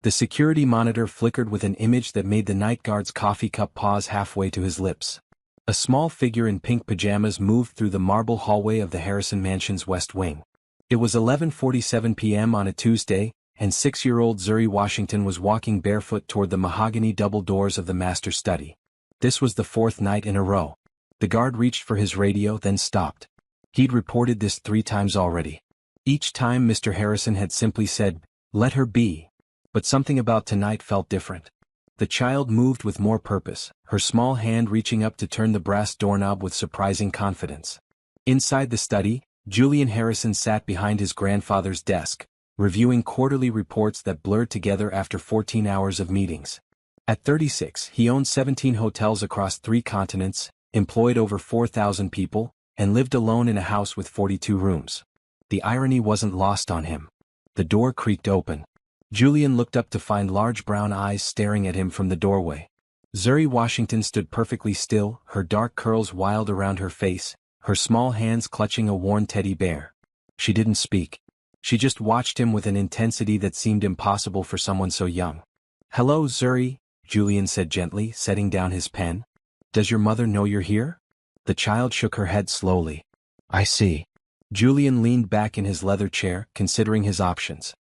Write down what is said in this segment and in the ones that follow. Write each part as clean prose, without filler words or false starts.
The security monitor flickered with an image that made the night guard's coffee cup pause halfway to his lips. A small figure in pink pajamas moved through the marble hallway of the Harrison Mansion's West Wing. It was 11:47 p.m. on a Tuesday, and 6-year-old Zuri Washington was walking barefoot toward the mahogany double doors of the master study. This was the 4th night in a row. The guard reached for his radio, then stopped. He'd reported this 3 times already. Each time Mr. Harrison had simply said, "Let her be." But something about tonight felt different. The child moved with more purpose, her small hand reaching up to turn the brass doorknob with surprising confidence. Inside the study, Julian Harrison sat behind his grandfather's desk, reviewing quarterly reports that blurred together after 14 hours of meetings. At 36, he owned 17 hotels across 3 continents, employed over 4,000 people, and lived alone in a house with 42 rooms. The irony wasn't lost on him. The door creaked open. Julian looked up to find large brown eyes staring at him from the doorway. Zuri Washington stood perfectly still, her dark curls wild around her face, her small hands clutching a worn teddy bear. She didn't speak. She just watched him with an intensity that seemed impossible for someone so young. "Hello, Zuri," Julian said gently, setting down his pen. "Does your mother know you're here?" The child shook her head slowly. "I see." Julian leaned back in his leather chair, considering his options.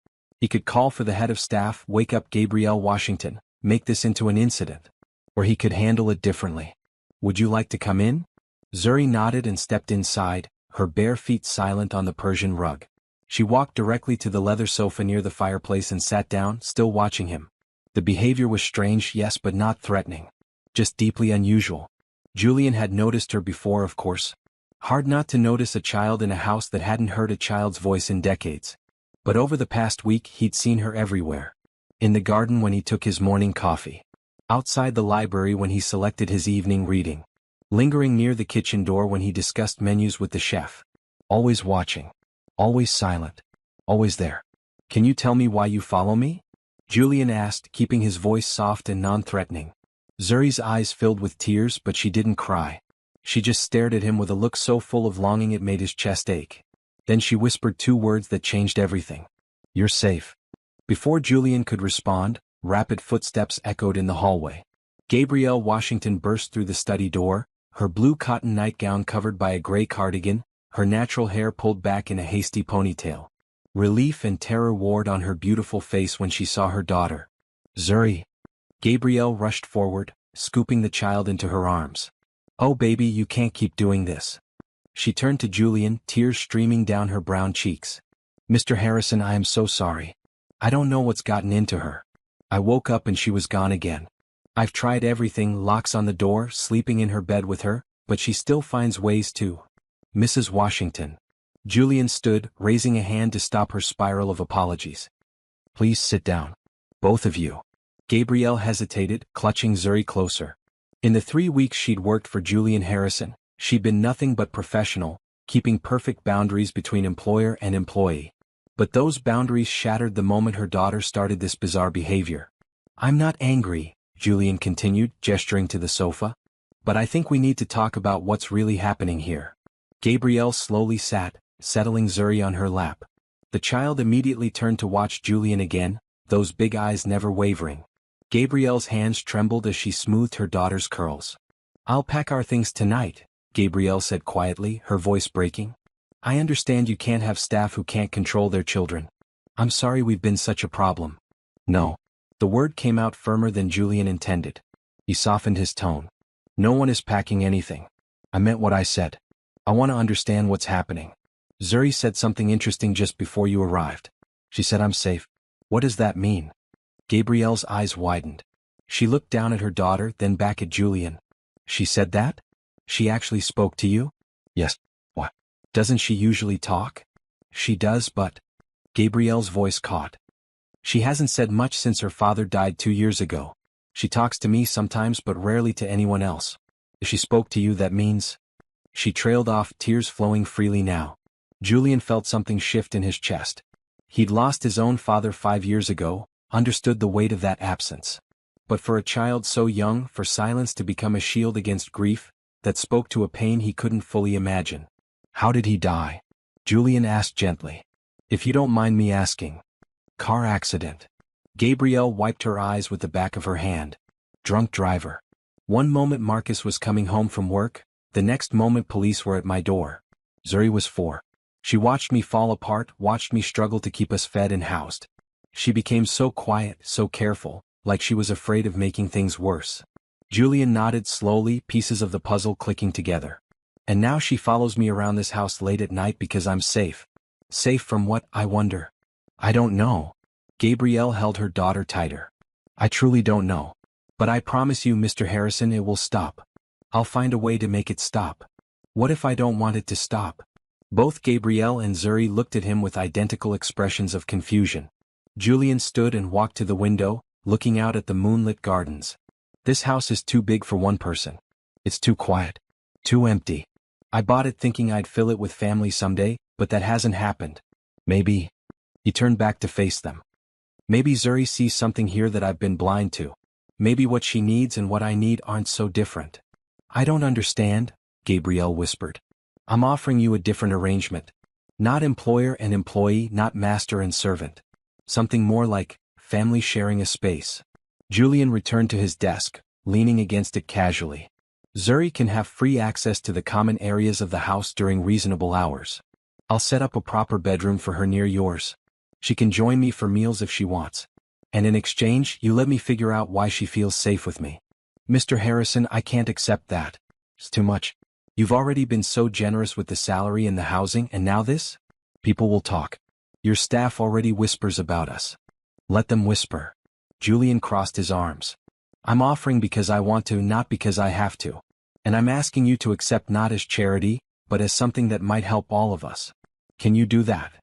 He could call for the head of staff, wake up Gabrielle Washington, make this into an incident. Or he could handle it differently. "Would you like to come in?" Zuri nodded and stepped inside, her bare feet silent on the Persian rug. She walked directly to the leather sofa near the fireplace and sat down, still watching him. The behavior was strange, yes, but not threatening. Just deeply unusual. Julian had noticed her before, of course. Hard not to notice a child in a house that hadn't heard a child's voice in decades. But over the past week he'd seen her everywhere. In the garden when he took his morning coffee. Outside the library when he selected his evening reading. Lingering near the kitchen door when he discussed menus with the chef. Always watching. Always silent. Always there. "Can you tell me why you follow me?" Julian asked, keeping his voice soft and non-threatening. Zuri's eyes filled with tears, but she didn't cry. She just stared at him with a look so full of longing it made his chest ache. Then she whispered 2 words that changed everything. "You're safe." Before Julian could respond, rapid footsteps echoed in the hallway. Gabrielle Washington burst through the study door, her blue cotton nightgown covered by a gray cardigan, her natural hair pulled back in a hasty ponytail. Relief and terror warred on her beautiful face when she saw her daughter. "Zuri." Gabrielle rushed forward, scooping the child into her arms. "Oh baby, you can't keep doing this." She turned to Julian, tears streaming down her brown cheeks. "Mr. Harrison, I am so sorry. I don't know what's gotten into her. I woke up and she was gone again. I've tried everything, locks on the door, sleeping in her bed with her, but she still finds ways to." "Mrs. Washington." Julian stood, raising a hand to stop her spiral of apologies. "Please sit down. Both of you." Gabrielle hesitated, clutching Zuri closer. In the 3 weeks she'd worked for Julian Harrison, she'd been nothing but professional, keeping perfect boundaries between employer and employee. But those boundaries shattered the moment her daughter started this bizarre behavior. "I'm not angry," Julian continued, gesturing to the sofa. "But I think we need to talk about what's really happening here." Gabrielle slowly sat, settling Zuri on her lap. The child immediately turned to watch Julian again, those big eyes never wavering. Gabrielle's hands trembled as she smoothed her daughter's curls. "I'll pack our things tonight," Gabrielle said quietly, her voice breaking. "I understand you can't have staff who can't control their children. I'm sorry we've been such a problem." "No." The word came out firmer than Julian intended. He softened his tone. "No one is packing anything. I meant what I said. I want to understand what's happening. Zuri said something interesting just before you arrived. She said I'm safe. What does that mean?" Gabrielle's eyes widened. She looked down at her daughter, then back at Julian. "She said that? She actually spoke to you?" "Yes." "What? Doesn't she usually talk?" "She does, but..." Gabrielle's voice caught. "She hasn't said much since her father died 2 years ago. She talks to me sometimes but rarely to anyone else. If she spoke to you, that means..." She trailed off, tears flowing freely now. Julian felt something shift in his chest. He'd lost his own father 5 years ago, understood the weight of that absence. But for a child so young, for silence to become a shield against grief, that spoke to a pain he couldn't fully imagine. "How did he die?" Julian asked gently. "If you don't mind me asking." "Car accident." Gabrielle wiped her eyes with the back of her hand. Drunk driver. One moment Marcus was coming home from work, the next moment police were at my door. Zuri was 4. She watched me fall apart, watched me struggle to keep us fed and housed. She became so quiet, so careful, like she was afraid of making things worse. Julian nodded slowly, pieces of the puzzle clicking together. And now she follows me around this house late at night because I'm safe. Safe from what, I wonder? I don't know. Gabrielle held her daughter tighter. I truly don't know. But I promise you, Mr. Harrison, it will stop. I'll find a way to make it stop. What if I don't want it to stop? Both Gabrielle and Zuri looked at him with identical expressions of confusion. Julian stood and walked to the window, looking out at the moonlit gardens. This house is too big for one person. It's too quiet. Too empty. I bought it thinking I'd fill it with family someday, but that hasn't happened. Maybe. He turned back to face them. Maybe Zuri sees something here that I've been blind to. Maybe what she needs and what I need aren't so different. I don't understand, Gabrielle whispered. I'm offering you a different arrangement. Not employer and employee, not master and servant. Something more like family sharing a space. Julian returned to his desk, leaning against it casually. Zuri can have free access to the common areas of the house during reasonable hours. I'll set up a proper bedroom for her near yours. She can join me for meals if she wants. And in exchange, you let me figure out why she feels safe with me. Mr. Harrison, I can't accept that. It's too much. You've already been so generous with the salary and the housing, and now this? People will talk. Your staff already whispers about us. Let them whisper. Julian crossed his arms. I'm offering because I want to, not because I have to. And I'm asking you to accept not as charity, but as something that might help all of us. Can you do that?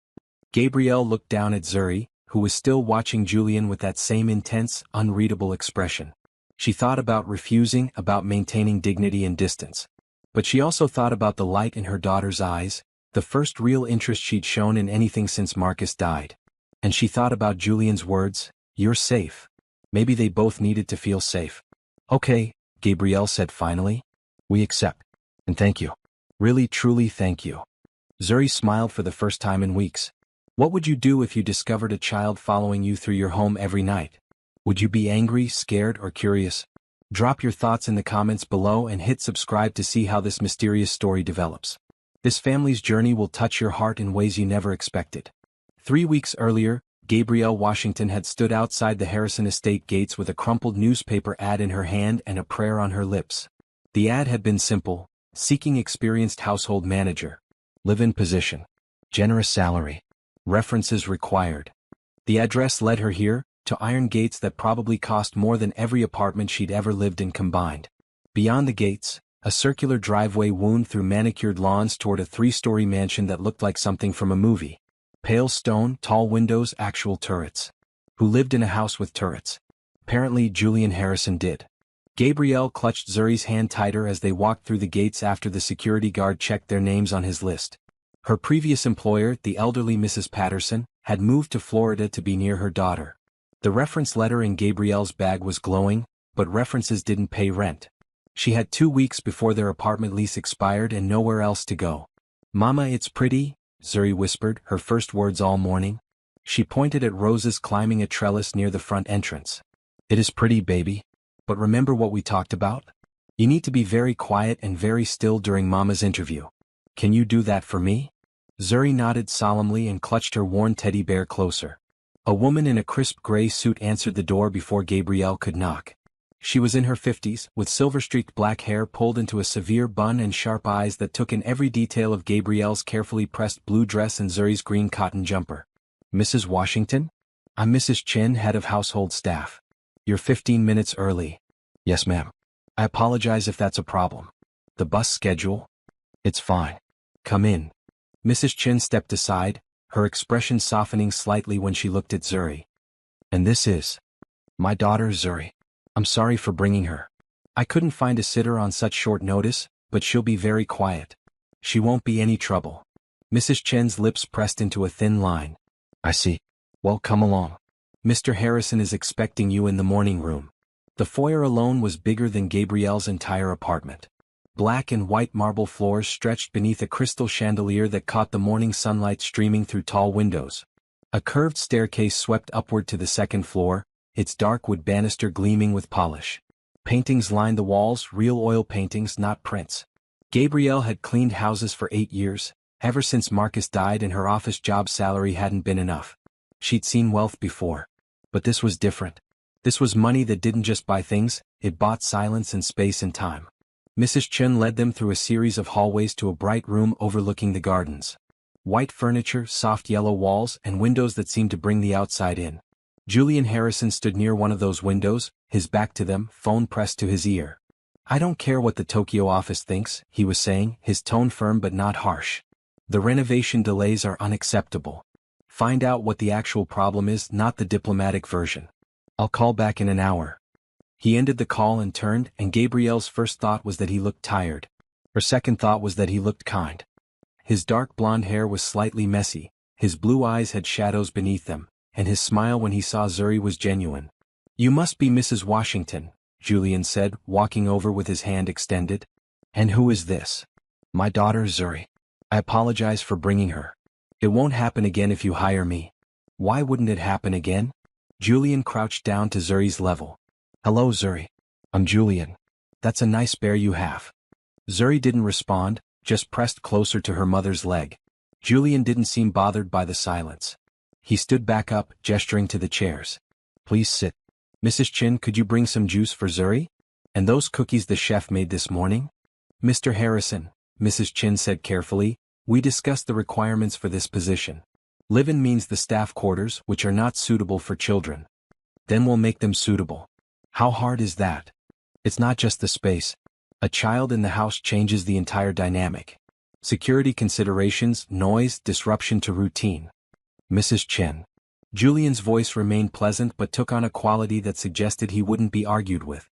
Gabrielle looked down at Zuri, who was still watching Julian with that same intense, unreadable expression. She thought about refusing, about maintaining dignity and distance. But she also thought about the light in her daughter's eyes, the first real interest she'd shown in anything since Marcus died. And she thought about Julian's words, "You're safe." Maybe they both needed to feel safe. Okay, Gabrielle said finally. We accept. And thank you. Really, truly thank you. Zuri smiled for the first time in weeks. What would you do if you discovered a child following you through your home every night? Would you be angry, scared, or curious? Drop your thoughts in the comments below and hit subscribe to see how this mysterious story develops. This family's journey will touch your heart in ways you never expected. 3 weeks earlier, Gabrielle Washington had stood outside the Harrison estate gates with a crumpled newspaper ad in her hand and a prayer on her lips. The ad had been simple: seeking experienced household manager. Live-in position. Generous salary. References required. The address led her here, to iron gates that probably cost more than every apartment she'd ever lived in combined. Beyond the gates, a circular driveway wound through manicured lawns toward a 3-story mansion that looked like something from a movie. Pale stone, tall windows, actual turrets. Who lived in a house with turrets? Apparently Julian Harrison did. Gabrielle clutched Zuri's hand tighter as they walked through the gates after the security guard checked their names on his list. Her previous employer, the elderly Mrs. Patterson, had moved to Florida to be near her daughter. The reference letter in Gabrielle's bag was glowing, but references didn't pay rent. She had 2 weeks before their apartment lease expired and nowhere else to go. "Mama, it's pretty," Zuri whispered, her first words all morning. She pointed at roses climbing a trellis near the front entrance. "It is pretty, baby. But remember what we talked about? You need to be very quiet and very still during Mama's interview. Can you do that for me?" Zuri nodded solemnly and clutched her worn teddy bear closer. A woman in a crisp gray suit answered the door before Gabrielle could knock. She was in her 50s, with silver-streaked black hair pulled into a severe bun and sharp eyes that took in every detail of Gabrielle's carefully pressed blue dress and Zuri's green cotton jumper. "Mrs. Washington? I'm Mrs. Chin, head of household staff. You're 15 minutes early." "Yes, ma'am. I apologize if that's a problem. The bus schedule?" "It's fine. Come in." Mrs. Chin stepped aside, her expression softening slightly when she looked at Zuri. "And this is my daughter, Zuri. I'm sorry for bringing her. I couldn't find a sitter on such short notice, but she'll be very quiet. She won't be any trouble." Mrs. Chen's lips pressed into a thin line. "I see. Well, come along. Mr. Harrison is expecting you in the morning room." The foyer alone was bigger than Gabrielle's entire apartment. Black and white marble floors stretched beneath a crystal chandelier that caught the morning sunlight streaming through tall windows. A curved staircase swept upward to the second floor, its dark wood banister gleaming with polish. Paintings lined the walls, real oil paintings, not prints. Gabrielle had cleaned houses for 8 years, ever since Marcus died and her office job salary hadn't been enough. She'd seen wealth before. But this was different. This was money that didn't just buy things, it bought silence and space and time. Mrs. Chen led them through a series of hallways to a bright room overlooking the gardens. White furniture, soft yellow walls, and windows that seemed to bring the outside in. Julian Harrison stood near one of those windows, his back to them, phone pressed to his ear. "I don't care what the Tokyo office thinks," he was saying, his tone firm but not harsh. "The renovation delays are unacceptable. Find out what the actual problem is, not the diplomatic version. I'll call back in an hour." He ended the call and turned, and Gabrielle's first thought was that he looked tired. Her second thought was that he looked kind. His dark blonde hair was slightly messy, his blue eyes had shadows beneath them, and his smile when he saw Zuri was genuine. "You must be Mrs. Washington," Julian said, walking over with his hand extended. "And who is this?" "My daughter Zuri. I apologize for bringing her. It won't happen again if you hire me." "Why wouldn't it happen again?" Julian crouched down to Zuri's level. "Hello Zuri. I'm Julian. That's a nice bear you have." Zuri didn't respond, just pressed closer to her mother's leg. Julian didn't seem bothered by the silence. He stood back up, gesturing to the chairs. "Please sit. Mrs. Chin, could you bring some juice for Zuri? And those cookies the chef made this morning?" "Mr. Harrison," Mrs. Chin said carefully, "we discussed the requirements for this position. Live-in means the staff quarters, which are not suitable for children. Then we'll make them suitable." "How hard is that?" "It's not just the space. A child in the house changes the entire dynamic. Security considerations, noise, disruption to routine." "Mrs. Chen." Julian's voice remained pleasant but took on a quality that suggested he wouldn't be argued with.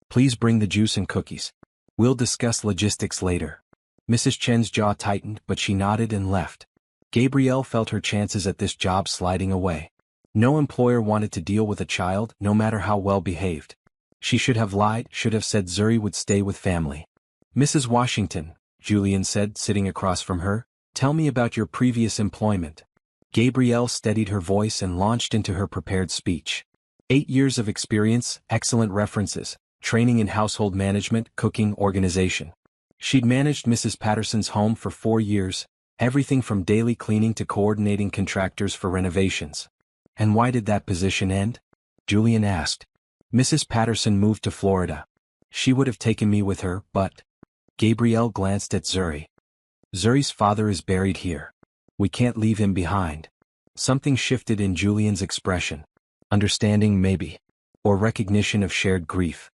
"Please bring the juice and cookies. We'll discuss logistics later." Mrs. Chen's jaw tightened, but she nodded and left. Gabrielle felt her chances at this job sliding away. No employer wanted to deal with a child, no matter how well behaved. She should have lied, should have said Zuri would stay with family. "Mrs. Washington," Julian said, sitting across from her, "tell me about your previous employment." Gabrielle steadied her voice and launched into her prepared speech. 8 years of experience, excellent references, training in household management, cooking, organization. She'd managed Mrs. Patterson's home for 4 years, everything from daily cleaning to coordinating contractors for renovations. "And why did that position end?" Julian asked. "Mrs. Patterson moved to Florida. She would have taken me with her, but..." Gabrielle glanced at Zuri. "Zuri's father is buried here. We can't leave him behind." Something shifted in Julian's expression. Understanding maybe. Or recognition of shared grief.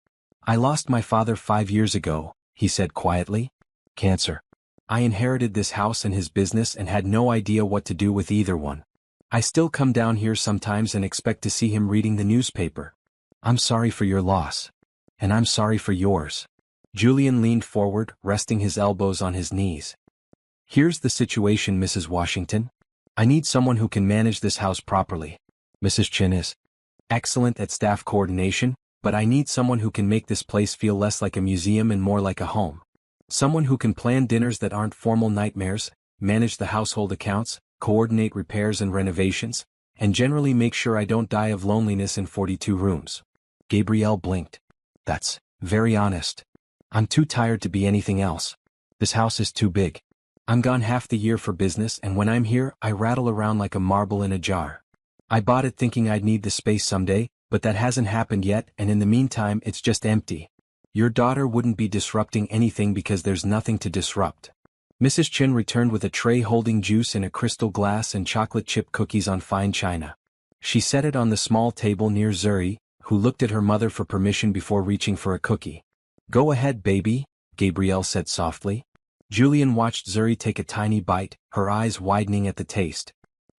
"I lost my father 5 years ago," he said quietly. "Cancer. I inherited this house and his business and had no idea what to do with either one. I still come down here sometimes and expect to see him reading the newspaper. I'm sorry for your loss. And I'm sorry for yours." Julian leaned forward, resting his elbows on his knees. "Here's the situation, Mrs. Washington. I need someone who can manage this house properly. Mrs. Chin is excellent at staff coordination, but I need someone who can make this place feel less like a museum and more like a home. Someone who can plan dinners that aren't formal nightmares, manage the household accounts, coordinate repairs and renovations, and generally make sure I don't die of loneliness in 42 rooms." Gabrielle blinked. "That's very honest. I'm too tired to be anything else. This house is too big. I'm gone half the year for business, and when I'm here, I rattle around like a marble in a jar. I bought it thinking I'd need the space someday, but that hasn't happened yet, and in the meantime it's just empty. Your daughter wouldn't be disrupting anything because there's nothing to disrupt." Mrs. Chin returned with a tray holding juice in a crystal glass and chocolate chip cookies on fine china. She set it on the small table near Zuri, who looked at her mother for permission before reaching for a cookie. "Go ahead, baby," Gabrielle said softly. Julian watched Zuri take a tiny bite, her eyes widening at the taste.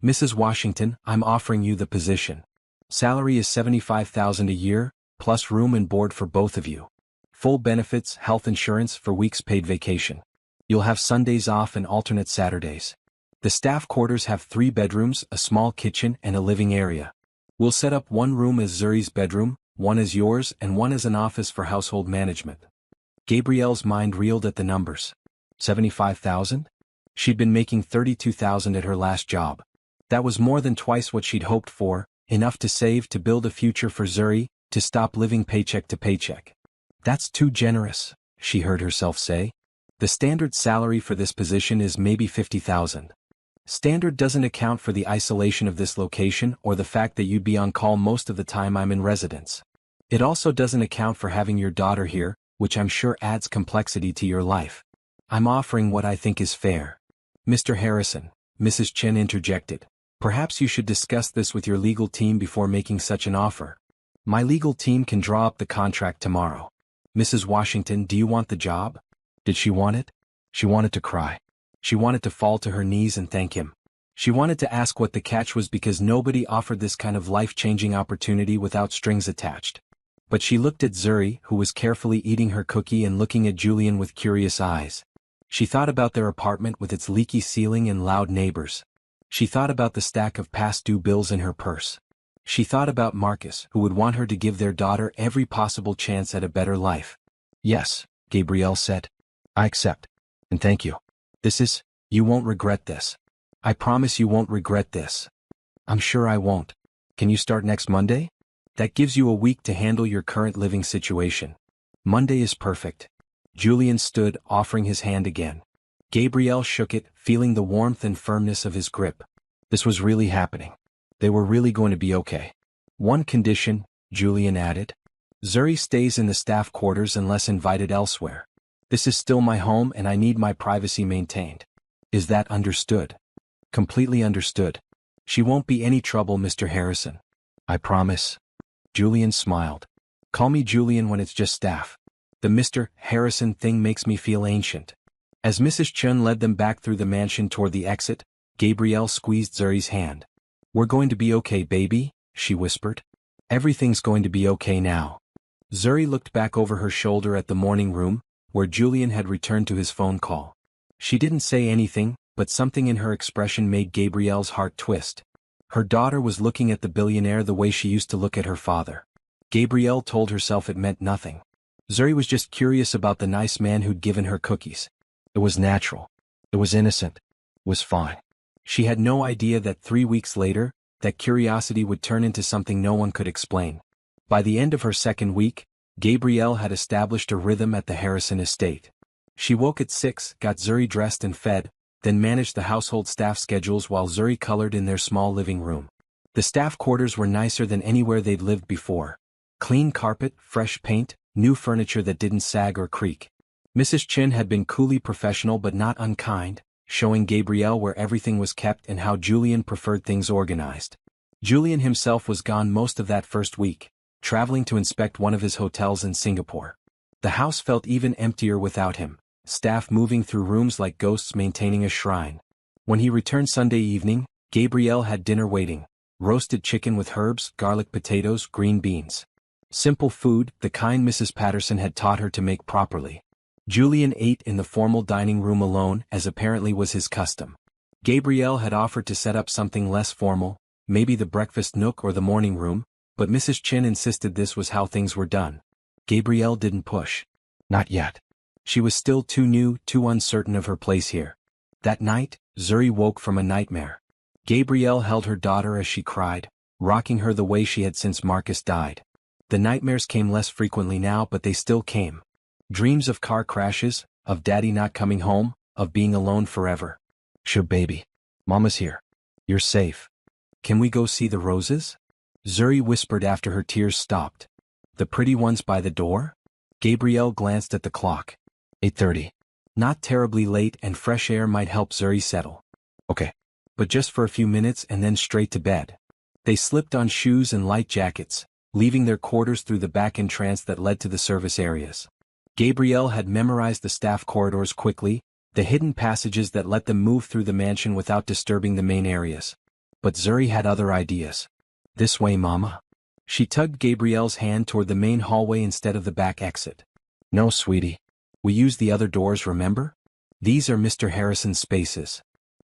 "Mrs. Washington, I'm offering you the position. Salary is $75,000 a year, plus room and board for both of you. Full benefits, health insurance for weeks paid vacation. You'll have Sundays off and alternate Saturdays. The staff quarters have 3 bedrooms, a small kitchen, and a living area. We'll set up one room as Zuri's bedroom, one as yours, and one as an office for household management." Gabrielle's mind reeled at the numbers. 75,000? She'd been making 32,000 at her last job. That was more than twice what she'd hoped for, enough to save to build a future for Zuri, to stop living paycheck to paycheck. That's too generous, she heard herself say. The standard salary for this position is maybe $50,000. Standard doesn't account for the isolation of this location or the fact that you'd be on call most of the time I'm in residence. It also doesn't account for having your daughter here, which I'm sure adds complexity to your life. I'm offering what I think is fair. Mr. Harrison, Mrs. Chen interjected. Perhaps you should discuss this with your legal team before making such an offer. My legal team can draw up the contract tomorrow. Mrs. Washington, do you want the job? Did she want it? She wanted to cry. She wanted to fall to her knees and thank him. She wanted to ask what the catch was because nobody offered this kind of life-changing opportunity without strings attached. But she looked at Zuri, who was carefully eating her cookie and looking at Julian with curious eyes. She thought about their apartment with its leaky ceiling and loud neighbors. She thought about the stack of past-due bills in her purse. She thought about Marcus, who would want her to give their daughter every possible chance at a better life. Yes, Gabrielle said. I accept. And thank you. You won't regret this. I promise you won't regret this. I'm sure I won't. Can you start next Monday? That gives you a week to handle your current living situation. Monday is perfect. Julian stood, offering his hand again. Gabrielle shook it, feeling the warmth and firmness of his grip. This was really happening. They were really going to be okay. One condition, Julian added. Zuri stays in the staff quarters unless invited elsewhere. This is still my home and I need my privacy maintained. Is that understood? Completely understood. She won't be any trouble, Mr. Harrison. I promise. Julian smiled. Call me Julian when it's just staff. The Mr. Harrison thing makes me feel ancient. As Mrs. Chen led them back through the mansion toward the exit, Gabrielle squeezed Zuri's hand. We're going to be okay, baby, she whispered. Everything's going to be okay now. Zuri looked back over her shoulder at the morning room, where Julian had returned to his phone call. She didn't say anything, but something in her expression made Gabrielle's heart twist. Her daughter was looking at the billionaire the way she used to look at her father. Gabrielle told herself it meant nothing. Zuri was just curious about the nice man who'd given her cookies. It was natural. It was innocent. It was fine. She had no idea that 3 weeks later, that curiosity would turn into something no one could explain. By the end of her second week, Gabrielle had established a rhythm at the Harrison estate. She woke at 6, got Zuri dressed and fed, then managed the household staff schedules while Zuri colored in their small living room. The staff quarters were nicer than anywhere they'd lived before. Clean carpet, fresh paint, new furniture that didn't sag or creak. Mrs. Chen had been coolly professional but not unkind, showing Gabrielle where everything was kept and how Julian preferred things organized. Julian himself was gone most of that first week, traveling to inspect one of his hotels in Singapore. The house felt even emptier without him, staff moving through rooms like ghosts maintaining a shrine. When he returned Sunday evening, Gabrielle had dinner waiting: roasted chicken with herbs, garlic potatoes, green beans. Simple food, the kind Mrs. Patterson had taught her to make properly. Julian ate in the formal dining room alone, as apparently was his custom. Gabrielle had offered to set up something less formal, maybe the breakfast nook or the morning room, but Mrs. Chen insisted this was how things were done. Gabrielle didn't push. Not yet. She was still too new, too uncertain of her place here. That night, Zuri woke from a nightmare. Gabrielle held her daughter as she cried, rocking her the way she had since Marcus died. The nightmares came less frequently now, but they still came. Dreams of car crashes, of daddy not coming home, of being alone forever. Sure, baby. Mama's here. You're safe. Can we go see the roses? Zuri whispered after her tears stopped. The pretty ones by the door? Gabrielle glanced at the clock. 8:30. Not terribly late, and fresh air might help Zuri settle. Okay. But just for a few minutes and then straight to bed. They slipped on shoes and light jackets, leaving their quarters through the back entrance that led to the service areas. Gabrielle had memorized the staff corridors quickly, the hidden passages that let them move through the mansion without disturbing the main areas. But Zuri had other ideas. This way, Mama. She tugged Gabrielle's hand toward the main hallway instead of the back exit. No, sweetie. We use the other doors, remember? These are Mr. Harrison's spaces.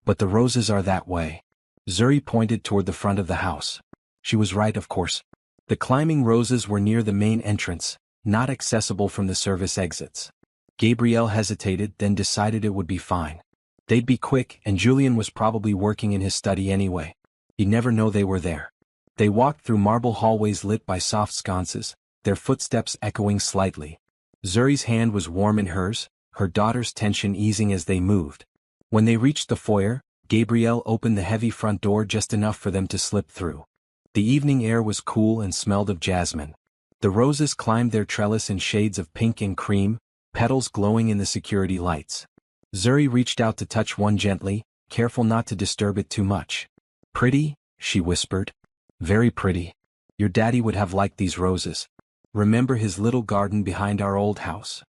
But the roses are that way. Zuri pointed toward the front of the house. She was right, of course. The climbing roses were near the main entrance, not accessible from the service exits. Gabrielle hesitated, then decided it would be fine. They'd be quick, and Julian was probably working in his study anyway. He'd never know they were there. They walked through marble hallways lit by soft sconces, their footsteps echoing slightly. Zuri's hand was warm in hers, her daughter's tension easing as they moved. When they reached the foyer, Gabrielle opened the heavy front door just enough for them to slip through. The evening air was cool and smelled of jasmine. The roses climbed their trellis in shades of pink and cream, petals glowing in the security lights. Zuri reached out to touch one gently, careful not to disturb it too much. "Pretty?" she whispered. "Very pretty. Your daddy would have liked these roses. Remember his little garden behind our old house?"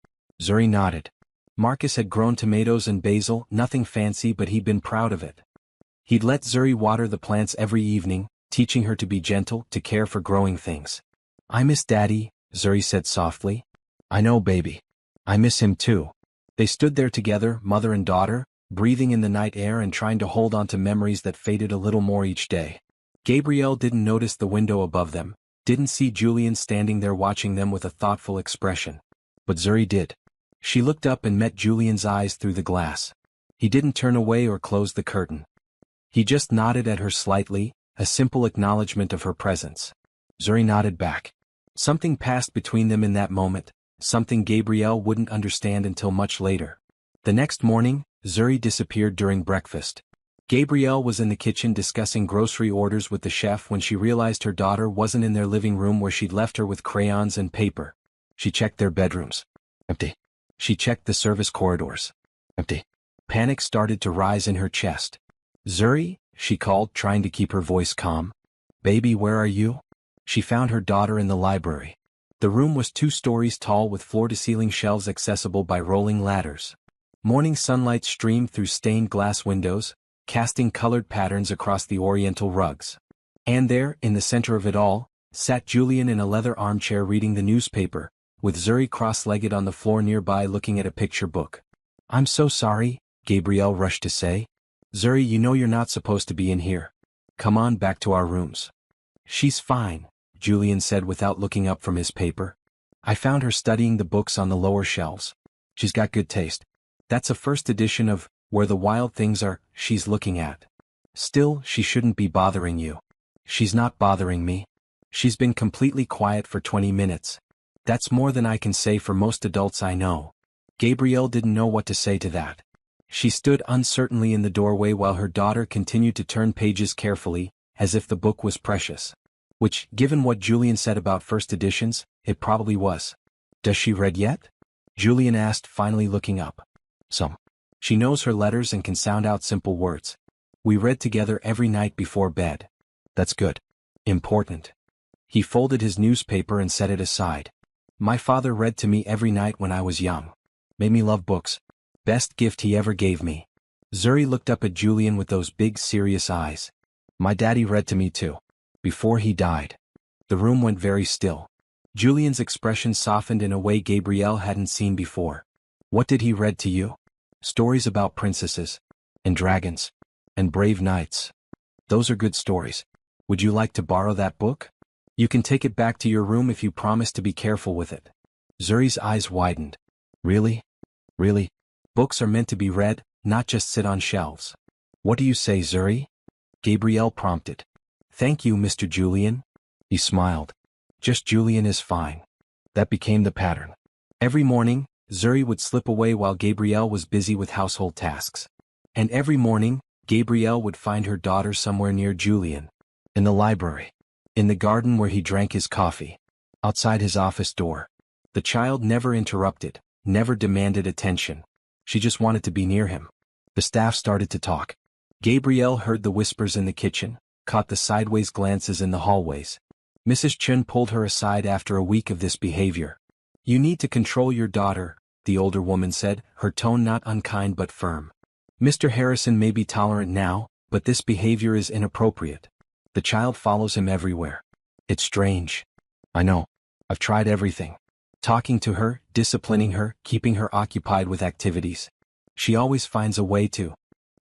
Zuri nodded. Marcus had grown tomatoes and basil, nothing fancy, but he'd been proud of it. He'd let Zuri water the plants every evening, teaching her to be gentle, to care for growing things. "I miss Daddy," Zuri said softly. "I know, baby. I miss him too." They stood there together, mother and daughter, breathing in the night air and trying to hold on to memories that faded a little more each day. Gabrielle didn't notice the window above them, didn't see Julian standing there watching them with a thoughtful expression. But Zuri did. She looked up and met Julian's eyes through the glass. He didn't turn away or close the curtain. He just nodded at her slightly, a simple acknowledgement of her presence. Zuri nodded back. Something passed between them in that moment, something Gabrielle wouldn't understand until much later. The next morning, Zuri disappeared during breakfast. Gabrielle was in the kitchen discussing grocery orders with the chef when she realized her daughter wasn't in their living room where she'd left her with crayons and paper. She checked their bedrooms. Empty. She checked the service corridors. Empty. Panic started to rise in her chest. "Zuri," she called, trying to keep her voice calm. "Baby, where are you?" She found her daughter in the library. The room was 2 stories tall with floor-to-ceiling shelves accessible by rolling ladders. Morning sunlight streamed through stained glass windows, casting colored patterns across the oriental rugs. And there, in the center of it all, sat Julian in a leather armchair reading the newspaper, with Zuri cross-legged on the floor nearby looking at a picture book. "I'm so sorry," Gabrielle rushed to say. "Zuri, you know you're not supposed to be in here. Come on back to our rooms." "She's fine," Julian said without looking up from his paper. "I found her studying the books on the lower shelves. She's got good taste. That's a first edition of Where the Wild Things Are she's looking at. Still, she shouldn't be bothering you." "She's not bothering me. She's been completely quiet for 20 minutes. That's more than I can say for most adults I know." Gabrielle didn't know what to say to that. She stood uncertainly in the doorway while her daughter continued to turn pages carefully, as if the book was precious. Which, given what Julian said about first editions, it probably was. "Does she read yet?" Julian asked, finally looking up. "Some. She knows her letters and can sound out simple words. We read together every night before bed." "That's good. Important." He folded his newspaper and set it aside. "My father read to me every night when I was young. Made me love books. Best gift he ever gave me." Zuri looked up at Julian with those big serious eyes. "My daddy read to me too. Before he died." The room went very still. Julian's expression softened in a way Gabrielle hadn't seen before. "What did he read to you?" "Stories about princesses. And dragons. And brave knights. Those are good stories. Would you like to borrow that book? You can take it back to your room if you promise to be careful with it." Zuri's eyes widened. "Really? Really? Books are meant to be read, not just sit on shelves." "What do you say, Zuri?" Gabrielle prompted. "Thank you, Mr. Julian." He smiled. "Just Julian is fine." That became the pattern. Every morning, Zuri would slip away while Gabrielle was busy with household tasks. And every morning, Gabrielle would find her daughter somewhere near Julian. In the library. In the garden where he drank his coffee. Outside his office door. The child never interrupted, never demanded attention. She just wanted to be near him. The staff started to talk. Gabrielle heard the whispers in the kitchen, caught the sideways glances in the hallways. Mrs. Chun pulled her aside after a week of this behavior. "You need to control your daughter," the older woman said, her tone not unkind but firm. "Mr. Harrison may be tolerant now, but this behavior is inappropriate. The child follows him everywhere. It's strange." "I know. I've tried everything. Talking to her, disciplining her, keeping her occupied with activities. She always finds a way to."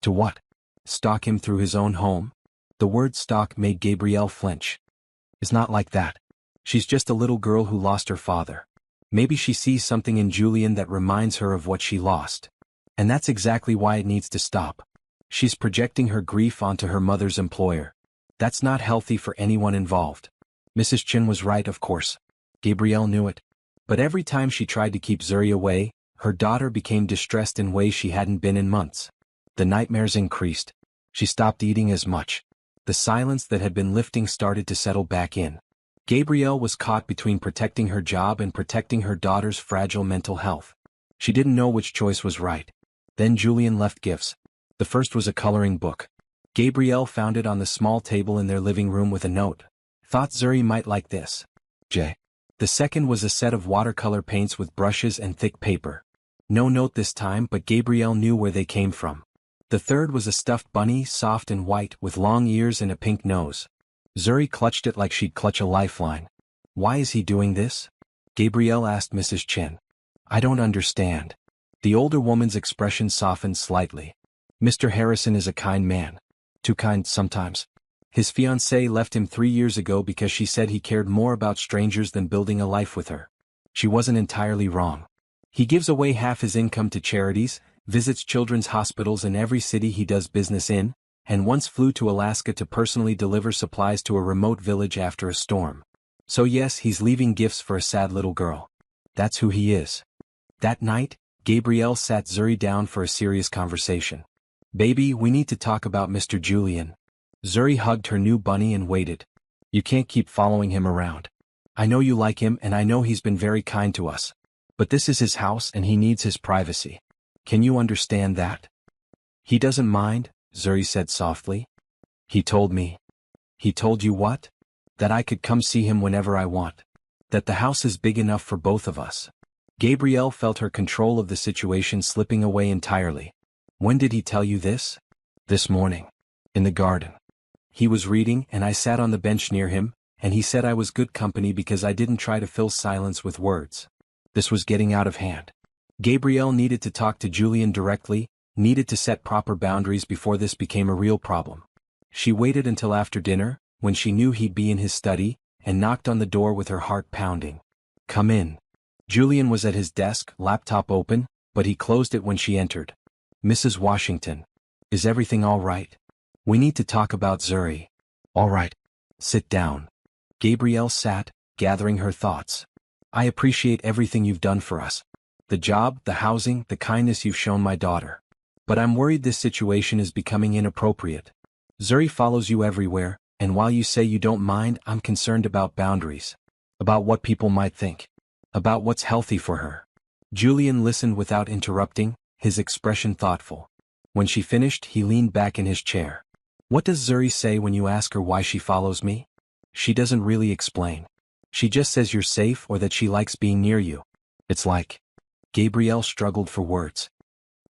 "To what?" "Stalk him through his own home." The word stalk made Gabrielle flinch. "It's not like that. She's just a little girl who lost her father. Maybe she sees something in Julian that reminds her of what she lost. And that's exactly why it needs to stop. She's projecting her grief onto her mother's employer." That's not healthy for anyone involved. Mrs. Chen was right, of course. Gabrielle knew it. But every time she tried to keep Zuri away, her daughter became distressed in ways she hadn't been in months. The nightmares increased. She stopped eating as much. The silence that had been lifting started to settle back in. Gabrielle was caught between protecting her job and protecting her daughter's fragile mental health. She didn't know which choice was right. Then Julian left gifts. The first was a coloring book. Gabrielle found it on the small table in their living room with a note. Thought Zuri might like this. J. The second was a set of watercolor paints with brushes and thick paper. No note this time, but Gabrielle knew where they came from. The third was a stuffed bunny, soft and white, with long ears and a pink nose. Zuri clutched it like she'd clutch a lifeline. Why is he doing this? Gabrielle asked Mrs. Chen. I don't understand. The older woman's expression softened slightly. Mr. Harrison is a kind man. Too kind sometimes. His fiancée left him 3 years ago because she said he cared more about strangers than building a life with her. She wasn't entirely wrong. He gives away half his income to charities, visits children's hospitals in every city he does business in, and once flew to Alaska to personally deliver supplies to a remote village after a storm. So yes, he's leaving gifts for a sad little girl. That's who he is. That night, Gabrielle sat Zuri down for a serious conversation. Baby, we need to talk about Mr. Julian. Zuri hugged her new bunny and waited. You can't keep following him around. I know you like him and I know he's been very kind to us. But this is his house and he needs his privacy. Can you understand that? He doesn't mind, Zuri said softly. He told me. He told you what? That I could come see him whenever I want. That the house is big enough for both of us. Gabrielle felt her control of the situation slipping away entirely. When did he tell you this? This morning. In the garden. He was reading and I sat on the bench near him, and he said I was good company because I didn't try to fill silence with words. This was getting out of hand. Gabrielle needed to talk to Julian directly, needed to set proper boundaries before this became a real problem. She waited until after dinner, when she knew he'd be in his study, and knocked on the door with her heart pounding. Come in. Julian was at his desk, laptop open, but he closed it when she entered. Mrs. Washington. Is everything all right? We need to talk about Zuri. All right. Sit down. Gabrielle sat, gathering her thoughts. I appreciate everything you've done for us. The job, the housing, the kindness you've shown my daughter. But I'm worried this situation is becoming inappropriate. Zuri follows you everywhere, and while you say you don't mind, I'm concerned about boundaries. About what people might think. About what's healthy for her. Julian listened without interrupting, his expression thoughtful. When she finished, he leaned back in his chair. What does Zuri say when you ask her why she follows me? She doesn't really explain. She just says you're safe or that she likes being near you. It's like... Gabrielle struggled for words.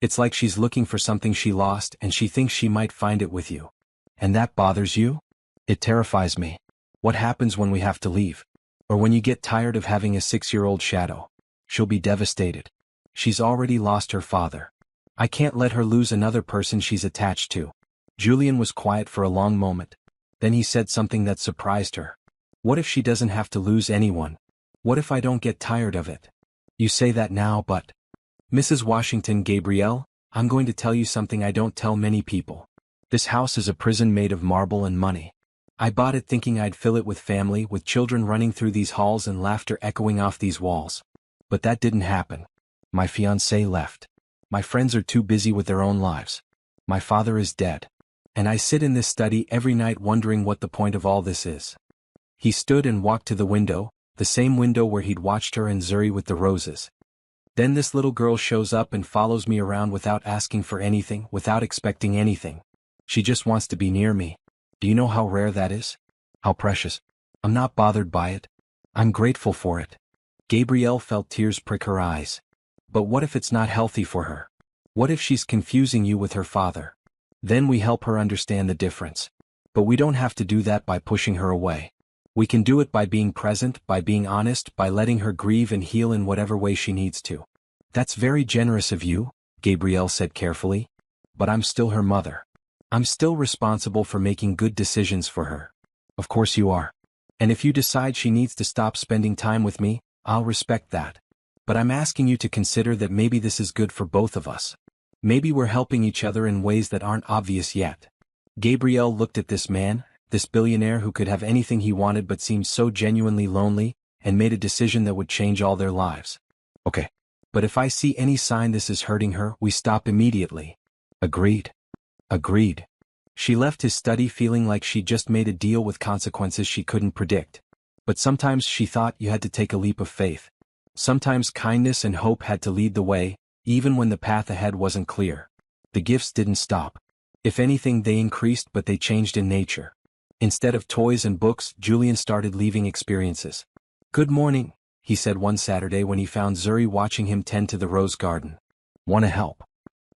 It's like she's looking for something she lost and she thinks she might find it with you. And that bothers you? It terrifies me. What happens when we have to leave? Or when you get tired of having a 6-year-old shadow? She'll be devastated. She's already lost her father. I can't let her lose another person she's attached to. Julian was quiet for a long moment. Then he said something that surprised her. What if she doesn't have to lose anyone? What if I don't get tired of it? You say that now, but... Mrs. Washington, Gabrielle, I'm going to tell you something I don't tell many people. This house is a prison made of marble and money. I bought it thinking I'd fill it with family, with children running through these halls and laughter echoing off these walls. But that didn't happen. My fiancé left. My friends are too busy with their own lives. My father is dead. And I sit in this study every night wondering what the point of all this is. He stood and walked to the window, the same window where he'd watched her and Zuri with the roses. Then this little girl shows up and follows me around without asking for anything, without expecting anything. She just wants to be near me. Do you know how rare that is? How precious. I'm not bothered by it. I'm grateful for it. Gabrielle felt tears prick her eyes. But what if it's not healthy for her? What if she's confusing you with her father? Then we help her understand the difference. But we don't have to do that by pushing her away. We can do it by being present, by being honest, by letting her grieve and heal in whatever way she needs to. That's very generous of you, Gabrielle said carefully. But I'm still her mother. I'm still responsible for making good decisions for her. Of course you are. And if you decide she needs to stop spending time with me, I'll respect that. But I'm asking you to consider that maybe this is good for both of us. Maybe we're helping each other in ways that aren't obvious yet. Gabrielle looked at this man, this billionaire who could have anything he wanted but seemed so genuinely lonely, and made a decision that would change all their lives. Okay. But if I see any sign this is hurting her, we stop immediately. Agreed. Agreed. She left his study feeling like she'd just made a deal with consequences she couldn't predict. But sometimes she thought you had to take a leap of faith. Sometimes kindness and hope had to lead the way, even when the path ahead wasn't clear. The gifts didn't stop. If anything, they increased, but they changed in nature. Instead of toys and books, Julian started leaving experiences. "Good morning," he said one Saturday when he found Zuri watching him tend to the rose garden. "Want to help?"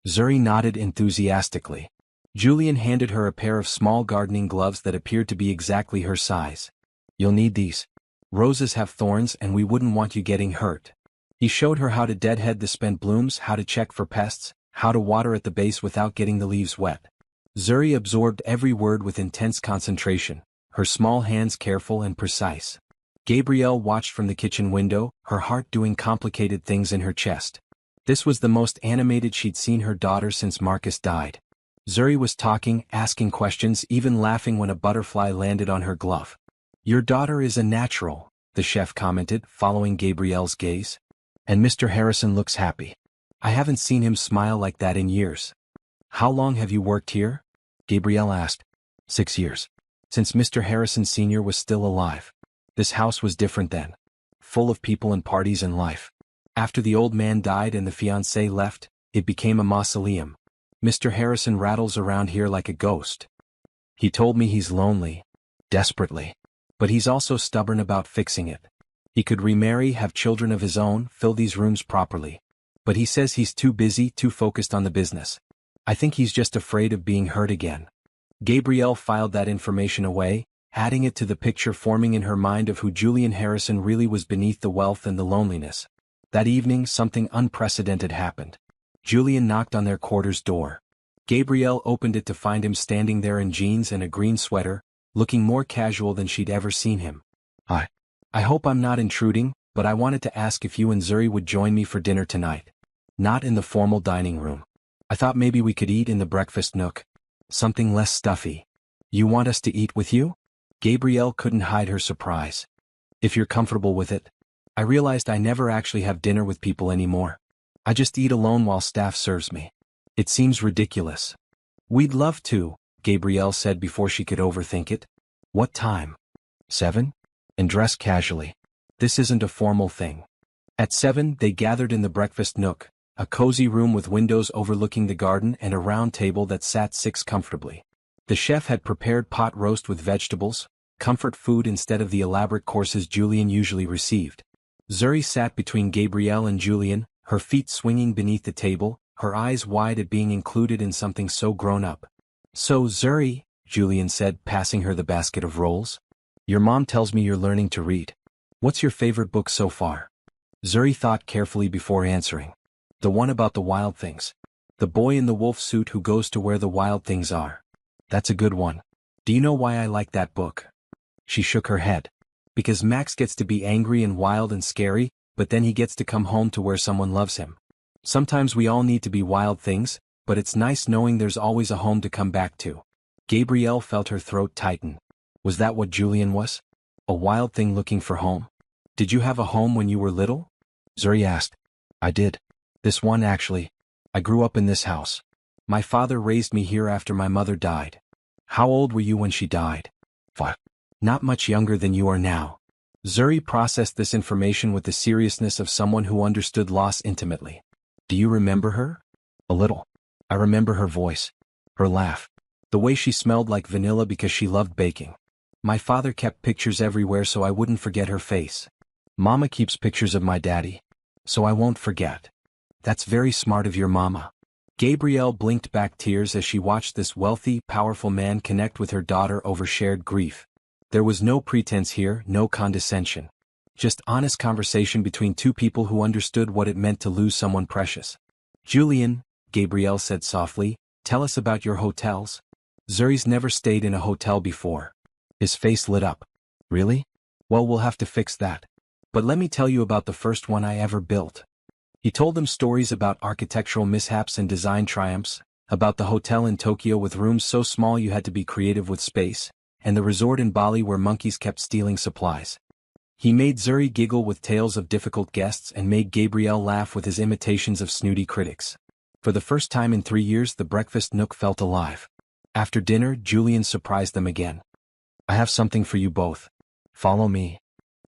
Zuri nodded enthusiastically. Julian handed her a pair of small gardening gloves that appeared to be exactly her size. "You'll need these. Roses have thorns and we wouldn't want you getting hurt." He showed her how to deadhead the spent blooms, how to check for pests, how to water at the base without getting the leaves wet. Zuri absorbed every word with intense concentration, her small hands careful and precise. Gabrielle watched from the kitchen window, her heart doing complicated things in her chest. This was the most animated she'd seen her daughter since Marcus died. Zuri was talking, asking questions, even laughing when a butterfly landed on her glove. "Your daughter is a natural," the chef commented, following Gabrielle's gaze. "And Mr. Harrison looks happy. I haven't seen him smile like that in years." "How long have you worked here?" Gabrielle asked. 6 years. Since Mr. Harrison Sr. was still alive. This house was different then. Full of people and parties and life. After the old man died and the fiancée left, it became a mausoleum. "Mr. Harrison rattles around here like a ghost. He told me he's lonely. Desperately. But he's also stubborn about fixing it. He could remarry, have children of his own, fill these rooms properly. But he says he's too busy, too focused on the business. I think he's just afraid of being hurt again." Gabrielle filed that information away, adding it to the picture forming in her mind of who Julian Harrison really was beneath the wealth and the loneliness. That evening, something unprecedented happened. Julian knocked on their quarters door. Gabrielle opened it to find him standing there in jeans and a green sweater, looking more casual than she'd ever seen him. I hope I'm not intruding, but I wanted to ask if you and Zuri would join me for dinner tonight. Not in the formal dining room. I thought maybe we could eat in the breakfast nook. Something less stuffy. You want us to eat with you?" Gabrielle couldn't hide her surprise. "If you're comfortable with it. I realized I never actually have dinner with people anymore. I just eat alone while staff serves me. It seems ridiculous." "We'd love to," Gabrielle said before she could overthink it. "What time?" 7? And dress casually. This isn't a formal thing. At 7, they gathered in the breakfast nook, a cozy room with windows overlooking the garden and a round table that sat 6 comfortably. The chef had prepared pot roast with vegetables, comfort food instead of the elaborate courses Julian usually received. Zuri sat between Gabrielle and Julian, her feet swinging beneath the table, her eyes wide at being included in something so grown-up. "So Zuri," Julian said, passing her the basket of rolls. "Your mom tells me you're learning to read. What's your favorite book so far?" Zuri thought carefully before answering. "The one about the wild things. The boy in the wolf suit who goes to where the wild things are. That's a good one. Do you know why I like that book?" She shook her head. "Because Max gets to be angry and wild and scary, but then he gets to come home to where someone loves him. Sometimes we all need to be wild things, but it's nice knowing there's always a home to come back to." Gabrielle felt her throat tighten. Was that what Julian was? A wild thing looking for home? "Did you have a home when you were little?" Zuri asked. "I did. This one actually. I grew up in this house. My father raised me here after my mother died." "How old were you when she died?" 5. "Not much younger than you are now." Zuri processed this information with the seriousness of someone who understood loss intimately. "Do you remember her?" "A little. I remember her voice. Her laugh. The way she smelled like vanilla because she loved baking. My father kept pictures everywhere so I wouldn't forget her face. Mama keeps pictures of my daddy. So I won't forget." "That's very smart of your mama." Gabrielle blinked back tears as she watched this wealthy, powerful man connect with her daughter over shared grief. There was no pretense here, no condescension. Just honest conversation between two people who understood what it meant to lose someone precious. "Julian," Gabrielle said softly, "tell us about your hotels." Zuri's never stayed in a hotel before. His face lit up. "Really? Well, we'll have to fix that. But let me tell you about the first one I ever built." He told them stories about architectural mishaps and design triumphs, about the hotel in Tokyo with rooms so small you had to be creative with space, and the resort in Bali where monkeys kept stealing supplies. He made Zuri giggle with tales of difficult guests and made Gabrielle laugh with his imitations of snooty critics. For the first time in 3 years the breakfast nook felt alive. After dinner, Julian surprised them again. "I have something for you both. Follow me."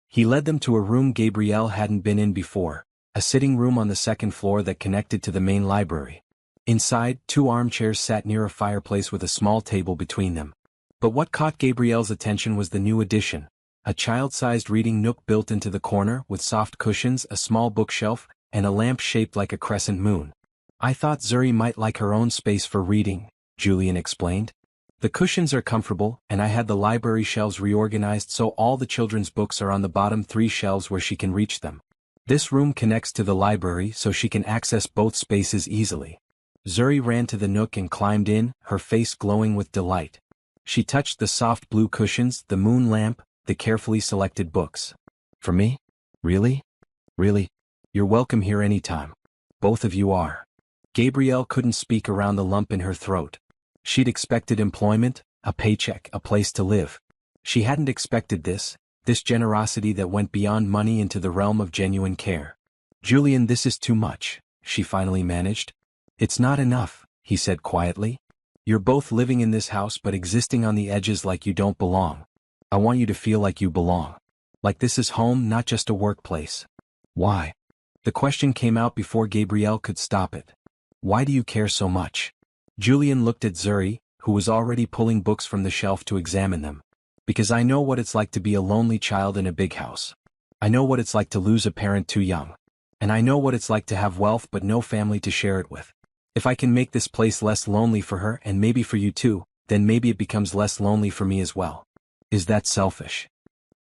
He led them to a room Gabrielle hadn't been in before, a sitting room on the second floor that connected to the main library. Inside, 2 armchairs sat near a fireplace with a small table between them. But what caught Gabrielle's attention was the new addition, a child-sized reading nook built into the corner with soft cushions, a small bookshelf, and a lamp shaped like a crescent moon. "I thought Zuri might like her own space for reading," Julian explained. "The cushions are comfortable, and I had the library shelves reorganized so all the children's books are on the bottom 3 shelves where she can reach them. This room connects to the library so she can access both spaces easily." Zuri ran to the nook and climbed in, her face glowing with delight. She touched the soft blue cushions, the moon lamp, the carefully selected books. "For me? Really? Really? You're welcome here anytime. Both of you are." Gabrielle couldn't speak around the lump in her throat. She'd expected employment, a paycheck, a place to live. She hadn't expected this generosity that went beyond money into the realm of genuine care. "Julian, this is too much," she finally managed. "It's not enough," he said quietly. "You're both living in this house but existing on the edges like you don't belong. I want you to feel like you belong. Like this is home, not just a workplace." "Why?" The question came out before Gabrielle could stop it. "Why do you care so much?" Julian looked at Zuri, who was already pulling books from the shelf to examine them. "Because I know what it's like to be a lonely child in a big house. I know what it's like to lose a parent too young. And I know what it's like to have wealth but no family to share it with. If I can make this place less lonely for her and maybe for you too, then maybe it becomes less lonely for me as well. Is that selfish?"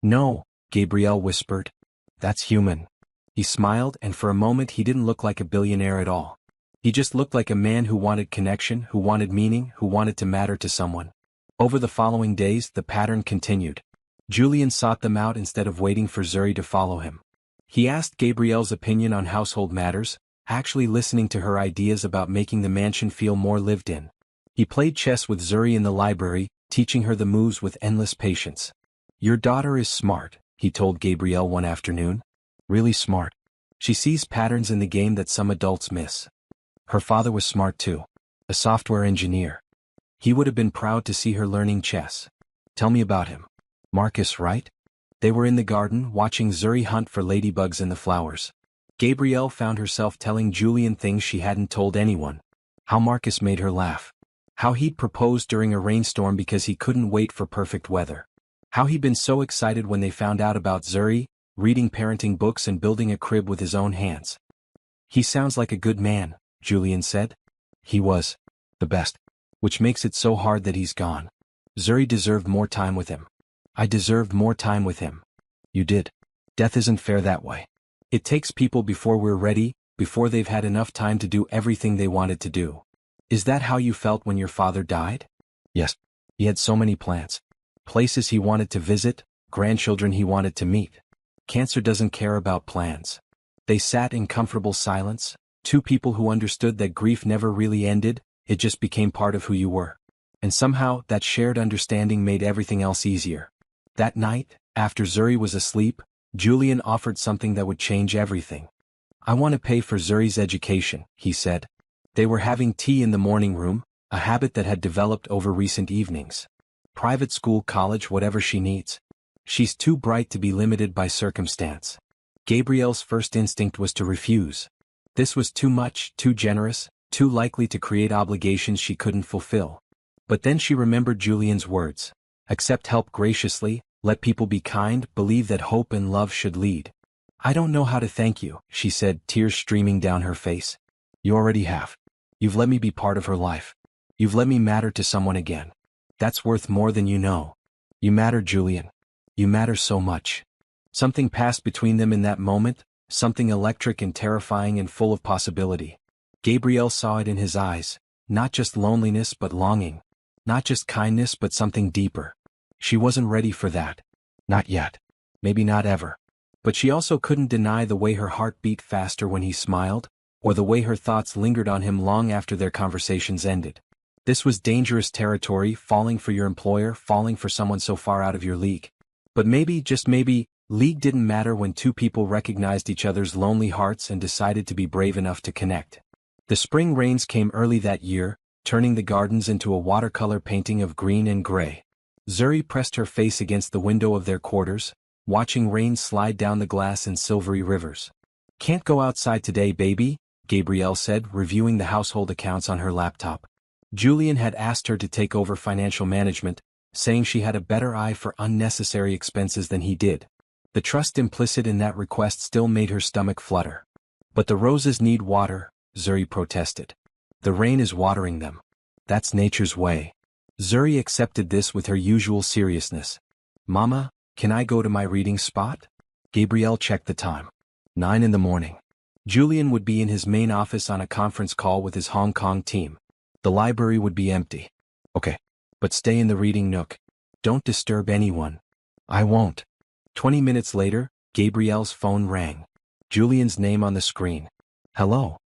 "No," Gabrielle whispered. "That's human." He smiled, and for a moment he didn't look like a billionaire at all. He just looked like a man who wanted connection, who wanted meaning, who wanted to matter to someone. Over the following days, the pattern continued. Julian sought them out instead of waiting for Zuri to follow him. He asked Gabrielle's opinion on household matters, actually listening to her ideas about making the mansion feel more lived in. He played chess with Zuri in the library, teaching her the moves with endless patience. "Your daughter is smart," he told Gabrielle one afternoon. "Really smart. She sees patterns in the game that some adults miss. Her father was smart too. A software engineer. He would have been proud to see her learning chess. Tell me about him." "Marcus, right?" They were in the garden, watching Zuri hunt for ladybugs in the flowers. Gabrielle found herself telling Julian things she hadn't told anyone. How Marcus made her laugh. How he'd proposed during a rainstorm because he couldn't wait for perfect weather. How he'd been so excited when they found out about Zuri, reading parenting books and building a crib with his own hands. "He sounds like a good man," Julian said. "He was. The best. Which makes it so hard that he's gone. Zuri deserved more time with him. I deserved more time with him." "You did. Death isn't fair that way. It takes people before we're ready, before they've had enough time to do everything they wanted to do." "Is that how you felt when your father died?" "Yes. He had so many plans. Places he wanted to visit, grandchildren he wanted to meet. Cancer doesn't care about plans." They sat in comfortable silence, 2 people who understood that grief never really ended, it just became part of who you were. And somehow, that shared understanding made everything else easier. That night, after Zuri was asleep, Julian offered something that would change everything. "I want to pay for Zuri's education," he said. They were having tea in the morning room, a habit that had developed over recent evenings. "Private school, college, whatever she needs. She's too bright to be limited by circumstance." Gabrielle's first instinct was to refuse. This was too much, too generous, too likely to create obligations she couldn't fulfill. But then she remembered Julian's words. Accept help graciously, let people be kind, believe that hope and love should lead. "I don't know how to thank you," she said, tears streaming down her face. "You already have. You've let me be part of her life. You've let me matter to someone again. That's worth more than you know. You matter, Julian. You matter so much." Something passed between them in that moment, something electric and terrifying and full of possibility. Gabrielle saw it in his eyes, not just loneliness but longing. Not just kindness but something deeper. She wasn't ready for that. Not yet. Maybe not ever. But she also couldn't deny the way her heart beat faster when he smiled, or the way her thoughts lingered on him long after their conversations ended. This was dangerous territory, falling for your employer, falling for someone so far out of your league. But maybe, just maybe, league didn't matter when two people recognized each other's lonely hearts and decided to be brave enough to connect. The spring rains came early that year, turning the gardens into a watercolor painting of green and gray. Zuri pressed her face against the window of their quarters, watching rain slide down the glass in silvery rivers. "Can't go outside today, baby," Gabrielle said, reviewing the household accounts on her laptop. Julian had asked her to take over financial management, saying she had a better eye for unnecessary expenses than he did. The trust implicit in that request still made her stomach flutter. "But the roses need water," Zuri protested. "The rain is watering them. That's nature's way." Zuri accepted this with her usual seriousness. "Mama, can I go to my reading spot?" Gabrielle checked the time. 9 in the morning. Julian would be in his main office on a conference call with his Hong Kong team. The library would be empty. "Okay. But stay in the reading nook. Don't disturb anyone." "I won't." 20 minutes later, Gabrielle's phone rang. Julian's name on the screen. "Hello.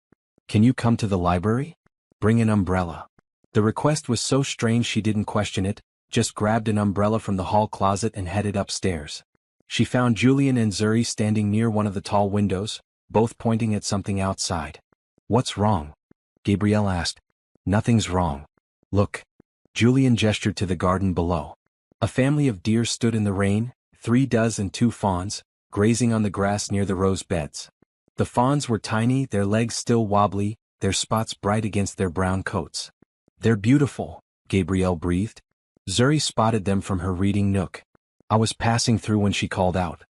Can you come to the library? Bring an umbrella." The request was so strange she didn't question it, just grabbed an umbrella from the hall closet and headed upstairs. She found Julian and Zuri standing near one of the tall windows, both pointing at something outside. "What's wrong?" Gabrielle asked. "Nothing's wrong. Look." Julian gestured to the garden below. A family of deer stood in the rain, 3 does and 2 fawns, grazing on the grass near the rose beds. The fawns were tiny, their legs still wobbly, their spots bright against their brown coats. "They're beautiful," Gabrielle breathed. Zuri spotted them from her reading nook. "I was passing through when she called out.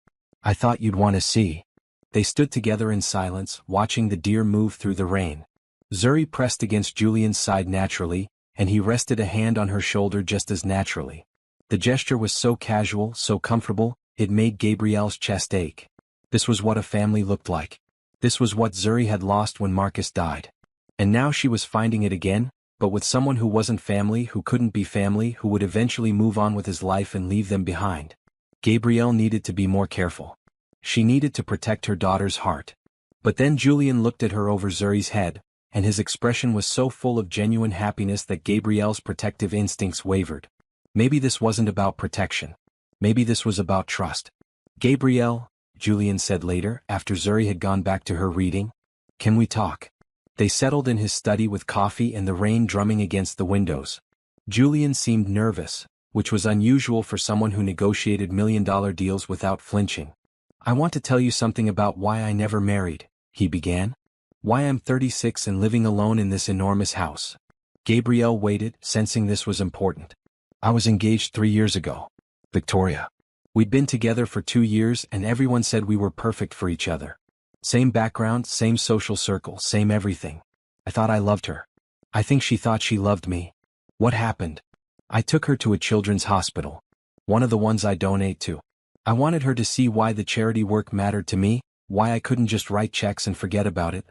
I thought you'd want to see." They stood together in silence, watching the deer move through the rain. Zuri pressed against Julian's side naturally, and he rested a hand on her shoulder just as naturally. The gesture was so casual, so comfortable, it made Gabrielle's chest ache. This was what a family looked like. This was what Zuri had lost when Marcus died. And now she was finding it again, but with someone who wasn't family, who couldn't be family, who would eventually move on with his life and leave them behind. Gabrielle needed to be more careful. She needed to protect her daughter's heart. But then Julian looked at her over Zuri's head, and his expression was so full of genuine happiness that Gabrielle's protective instincts wavered. Maybe this wasn't about protection. Maybe this was about trust. "Gabrielle," Julian said later, after Zuri had gone back to her reading, "can we talk?" They settled in his study with coffee and the rain drumming against the windows. Julian seemed nervous, which was unusual for someone who negotiated million-dollar deals without flinching. "I want to tell you something about why I never married," he began. "Why I'm 36 and living alone in this enormous house." Gabrielle waited, sensing this was important. "I was engaged 3 years ago. Victoria. We'd been together for 2 years and everyone said we were perfect for each other. Same background, same social circle, same everything. I thought I loved her. I think she thought she loved me. What happened? I took her to a children's hospital. One of the ones I donate to. I wanted her to see why the charity work mattered to me, why I couldn't just write checks and forget about it.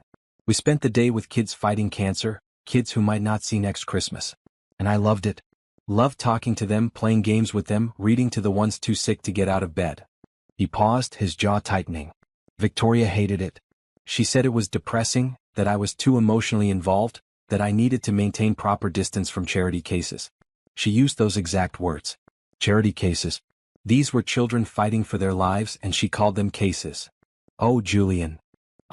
We spent the day with kids fighting cancer, kids who might not see next Christmas. And I loved it. Loved talking to them, playing games with them, reading to the ones too sick to get out of bed." He paused, his jaw tightening. "Victoria hated it. She said it was depressing, that I was too emotionally involved, that I needed to maintain proper distance from charity cases. She used those exact words. Charity cases. These were children fighting for their lives and she called them cases. Oh, Julian.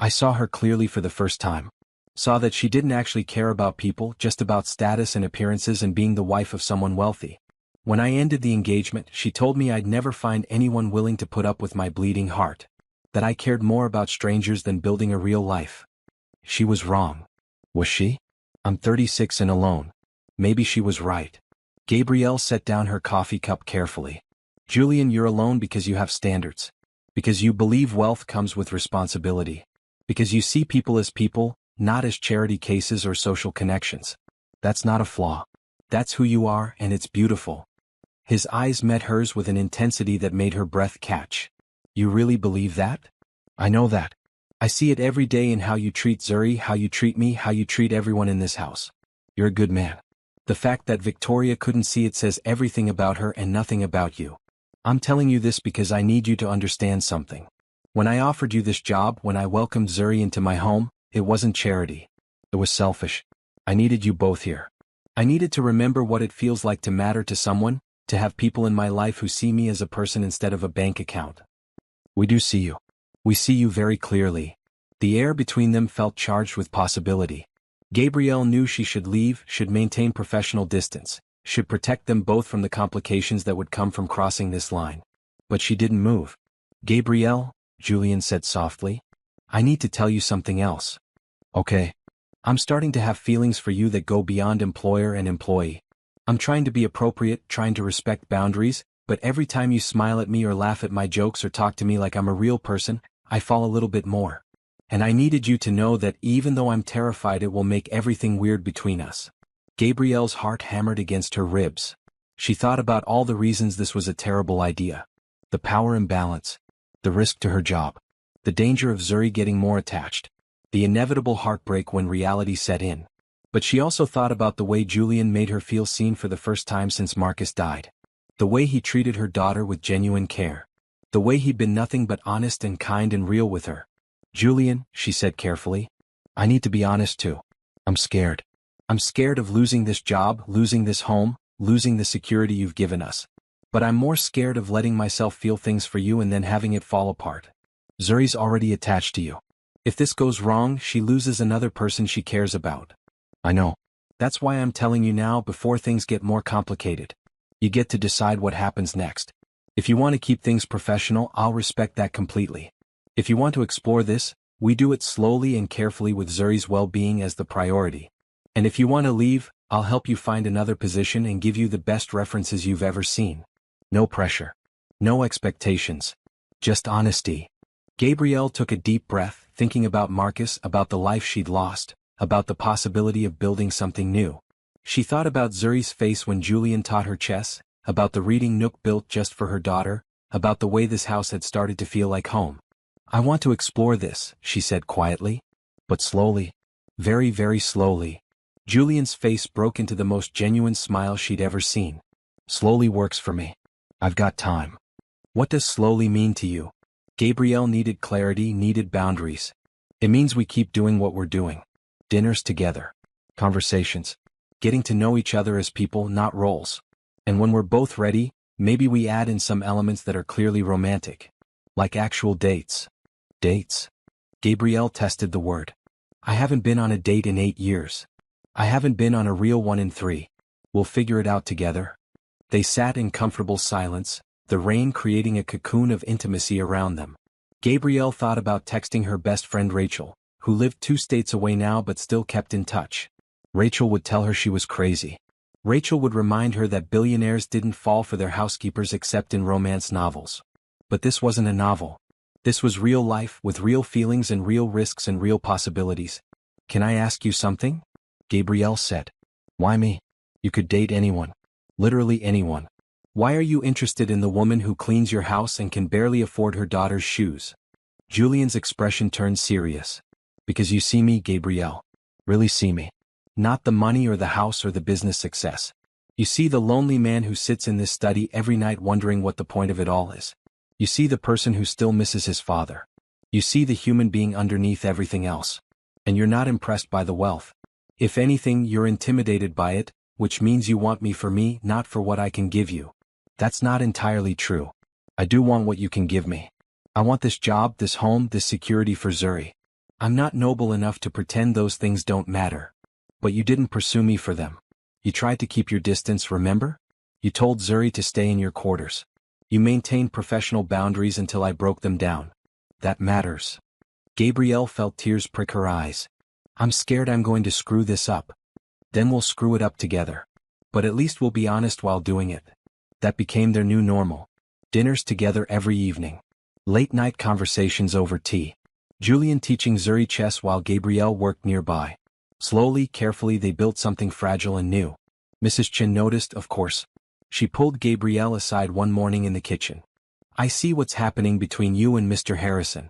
I saw her clearly for the first time. Saw that she didn't actually care about people, just about status and appearances and being the wife of someone wealthy. When I ended the engagement, she told me I'd never find anyone willing to put up with my bleeding heart. That I cared more about strangers than building a real life. She was wrong. Was she? I'm 36 and alone. Maybe she was right." Gabrielle set down her coffee cup carefully. "Julian, you're alone because you have standards. Because you believe wealth comes with responsibility. Because you see people as people, not as charity cases or social connections. That's not a flaw. That's who you are, and it's beautiful." His eyes met hers with an intensity that made her breath catch. "You really believe that?" "I know that. I see it every day in how you treat Zuri, how you treat me, how you treat everyone in this house. You're a good man. The fact that Victoria couldn't see it says everything about her and nothing about you. I'm telling you this because I need you to understand something. When I offered you this job, when I welcomed Zuri into my home, it wasn't charity. It was selfish. I needed you both here. I needed to remember what it feels like to matter to someone, to have people in my life who see me as a person instead of a bank account. We do see you. We see you very clearly. The air between them felt charged with possibility. Gabrielle knew she should leave, should maintain professional distance, should protect them both from the complications that would come from crossing this line. But she didn't move. Gabrielle, Julian said softly, I need to tell you something else. Okay. I'm starting to have feelings for you that go beyond employer and employee. I'm trying to be appropriate, trying to respect boundaries, but every time you smile at me or laugh at my jokes or talk to me like I'm a real person, I fall a little bit more. And I needed you to know that even though I'm terrified, it will make everything weird between us. Gabrielle's heart hammered against her ribs. She thought about all the reasons this was a terrible idea. The power imbalance, the risk to her job, the danger of Zuri getting more attached, the inevitable heartbreak when reality set in. But she also thought about the way Julian made her feel seen for the first time since Marcus died. The way he treated her daughter with genuine care. The way he'd been nothing but honest and kind and real with her. Julian, she said carefully, I need to be honest too. I'm scared. I'm scared of losing this job, losing this home, losing the security you've given us. But I'm more scared of letting myself feel things for you and then having it fall apart. Zuri's already attached to you. If this goes wrong, she loses another person she cares about. I know. That's why I'm telling you now before things get more complicated. You get to decide what happens next. If you want to keep things professional, I'll respect that completely. If you want to explore this, we do it slowly and carefully with Zuri's well-being as the priority. And if you want to leave, I'll help you find another position and give you the best references you've ever seen. No pressure. No expectations. Just honesty. Gabrielle took a deep breath, thinking about Marcus, about the life she'd lost, about the possibility of building something new. She thought about Zuri's face when Julian taught her chess, about the reading nook built just for her daughter, about the way this house had started to feel like home. I want to explore this, she said quietly. But slowly. Very, very slowly. Julian's face broke into the most genuine smile she'd ever seen. Slowly works for me. I've got time. What does slowly mean to you? Gabrielle needed clarity, needed boundaries. It means we keep doing what we're doing. Dinners together. Conversations. Getting to know each other as people, not roles. And when we're both ready, maybe we add in some elements that are clearly romantic. Like actual dates. Dates? Gabrielle tested the word. I haven't been on a date in 8 years. I haven't been on a real one in 3. We'll figure it out together. They sat in comfortable silence, the rain creating a cocoon of intimacy around them. Gabrielle thought about texting her best friend Rachel, who lived 2 states away now but still kept in touch. Rachel would tell her she was crazy. Rachel would remind her that billionaires didn't fall for their housekeepers except in romance novels. But this wasn't a novel. This was real life, with real feelings and real risks and real possibilities. Can I ask you something? Gabrielle said. Why me? You could date anyone. Literally anyone. Why are you interested in the woman who cleans your house and can barely afford her daughter's shoes? Julian's expression turned serious. Because you see me, Gabrielle. Really see me. Not the money or the house or the business success. You see the lonely man who sits in this study every night wondering what the point of it all is. You see the person who still misses his father. You see the human being underneath everything else. And you're not impressed by the wealth. If anything, you're intimidated by it, which means you want me for me, not for what I can give you. That's not entirely true. I do want what you can give me. I want this job, this home, this security for Zuri. I'm not noble enough to pretend those things don't matter. But you didn't pursue me for them. You tried to keep your distance, remember? You told Zuri to stay in your quarters. You maintained professional boundaries until I broke them down. That matters. Gabrielle felt tears prick her eyes. I'm scared I'm going to screw this up. Then we'll screw it up together. But at least we'll be honest while doing it. That became their new normal. Dinners together every evening. Late-night conversations over tea. Julian teaching Zuri chess while Gabrielle worked nearby. Slowly, carefully they built something fragile and new. Mrs. Chin noticed, of course. She pulled Gabrielle aside one morning in the kitchen. I see what's happening between you and Mr. Harrison.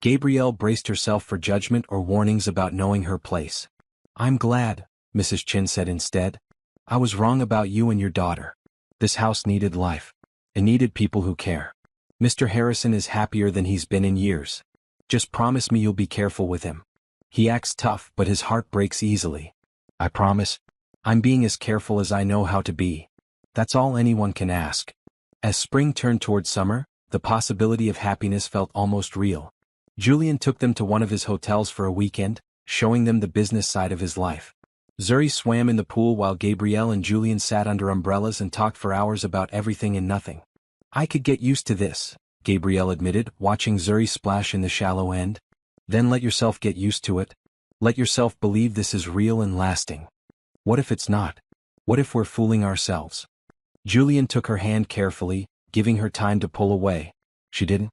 Gabrielle braced herself for judgment or warnings about knowing her place. I'm glad, Mrs. Chin said instead. I was wrong about you and your daughter. This house needed life. It needed people who care. Mr. Harrison is happier than he's been in years. Just promise me you'll be careful with him. He acts tough, but his heart breaks easily. I promise. I'm being as careful as I know how to be. That's all anyone can ask. As spring turned toward summer, the possibility of happiness felt almost real. Julian took them to one of his hotels for a weekend, showing them the business side of his life. Zuri swam in the pool while Gabrielle and Julian sat under umbrellas and talked for hours about everything and nothing. I could get used to this, Gabrielle admitted, watching Zuri splash in the shallow end. Then let yourself get used to it. Let yourself believe this is real and lasting. What if it's not? What if we're fooling ourselves? Julian took her hand carefully, giving her time to pull away. She didn't?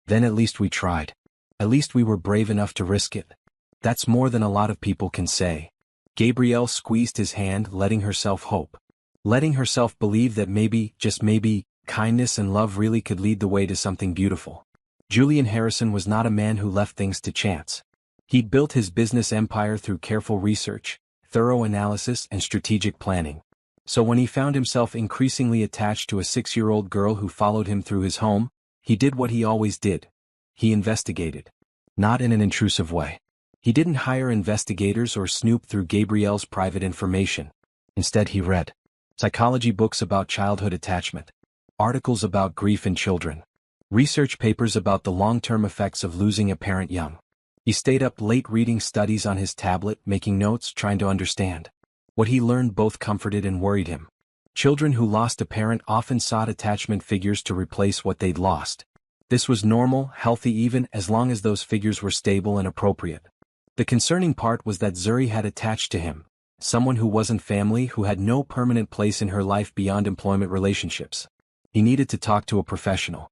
Then at least we tried. At least we were brave enough to risk it. That's more than a lot of people can say. Gabrielle squeezed his hand, letting herself hope. Letting herself believe that maybe, just maybe, kindness and love really could lead the way to something beautiful. Julian Harrison was not a man who left things to chance. He'd built his business empire through careful research, thorough analysis, and strategic planning. So when he found himself increasingly attached to a 6-year-old girl who followed him through his home, he did what he always did. He investigated. Not in an intrusive way. He didn't hire investigators or snoop through Gabrielle's private information. Instead he read psychology books about childhood attachment, articles about grief in children, research papers about the long-term effects of losing a parent young. He stayed up late reading studies on his tablet, making notes, trying to understand. What he learned both comforted and worried him. Children who lost a parent often sought attachment figures to replace what they'd lost. This was normal, healthy even as long as those figures were stable and appropriate. The concerning part was that Zuri had attached to him, someone who wasn't family, who had no permanent place in her life beyond employment relationships. He needed to talk to a professional.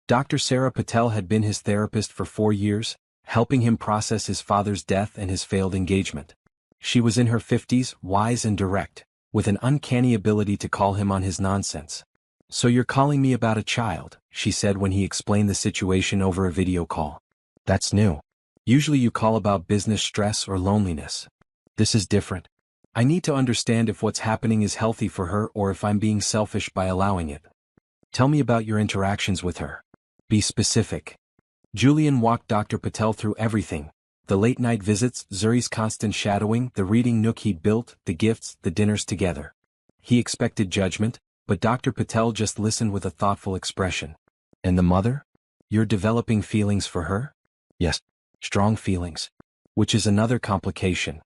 Dr. Sarah Patel had been his therapist for 4 years, helping him process his father's death and his failed engagement. She was in her 50s, wise and direct, with an uncanny ability to call him on his nonsense. "So you're calling me about a child," she said when he explained the situation over a video call. "That's new. Usually you call about business stress or loneliness. This is different. I need to understand if what's happening is healthy for her or if I'm being selfish by allowing it. Tell me about your interactions with her. Be specific." Julian walked Dr. Patel through everything. The late-night visits, Zuri's constant shadowing, the reading nook he'd built, the gifts, the dinners together. He expected judgment, but Dr. Patel just listened with a thoughtful expression. "And the mother? You're developing feelings for her?" "Yes. Strong feelings. Which is another complication.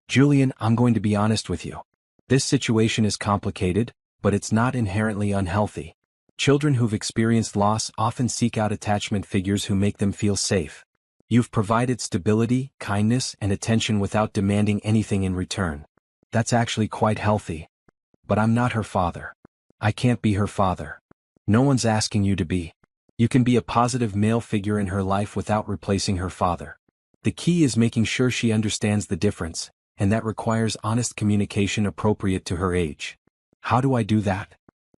Julian, I'm going to be honest with you. This situation is complicated, but it's not inherently unhealthy. Children who've experienced loss often seek out attachment figures who make them feel safe. You've provided stability, kindness, and attention without demanding anything in return. That's actually quite healthy. But I'm not her father. I can't be her father. No one's asking you to be. You can be a positive male figure in her life without replacing her father. The key is making sure she understands the difference, and that requires honest communication appropriate to her age. How do I do that?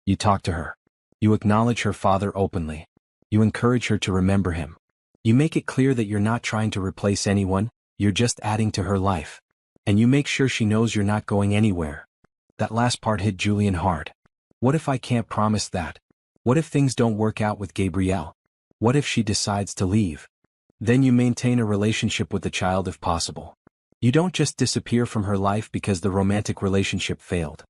You talk to her. You acknowledge her father openly. You encourage her to remember him. You make it clear that you're not trying to replace anyone, you're just adding to her life. And you make sure she knows you're not going anywhere. That last part hit Julian hard. What if I can't promise that? What if things don't work out with Gabrielle? What if she decides to leave? Then you maintain a relationship with the child if possible. You don't just disappear from her life because the romantic relationship failed.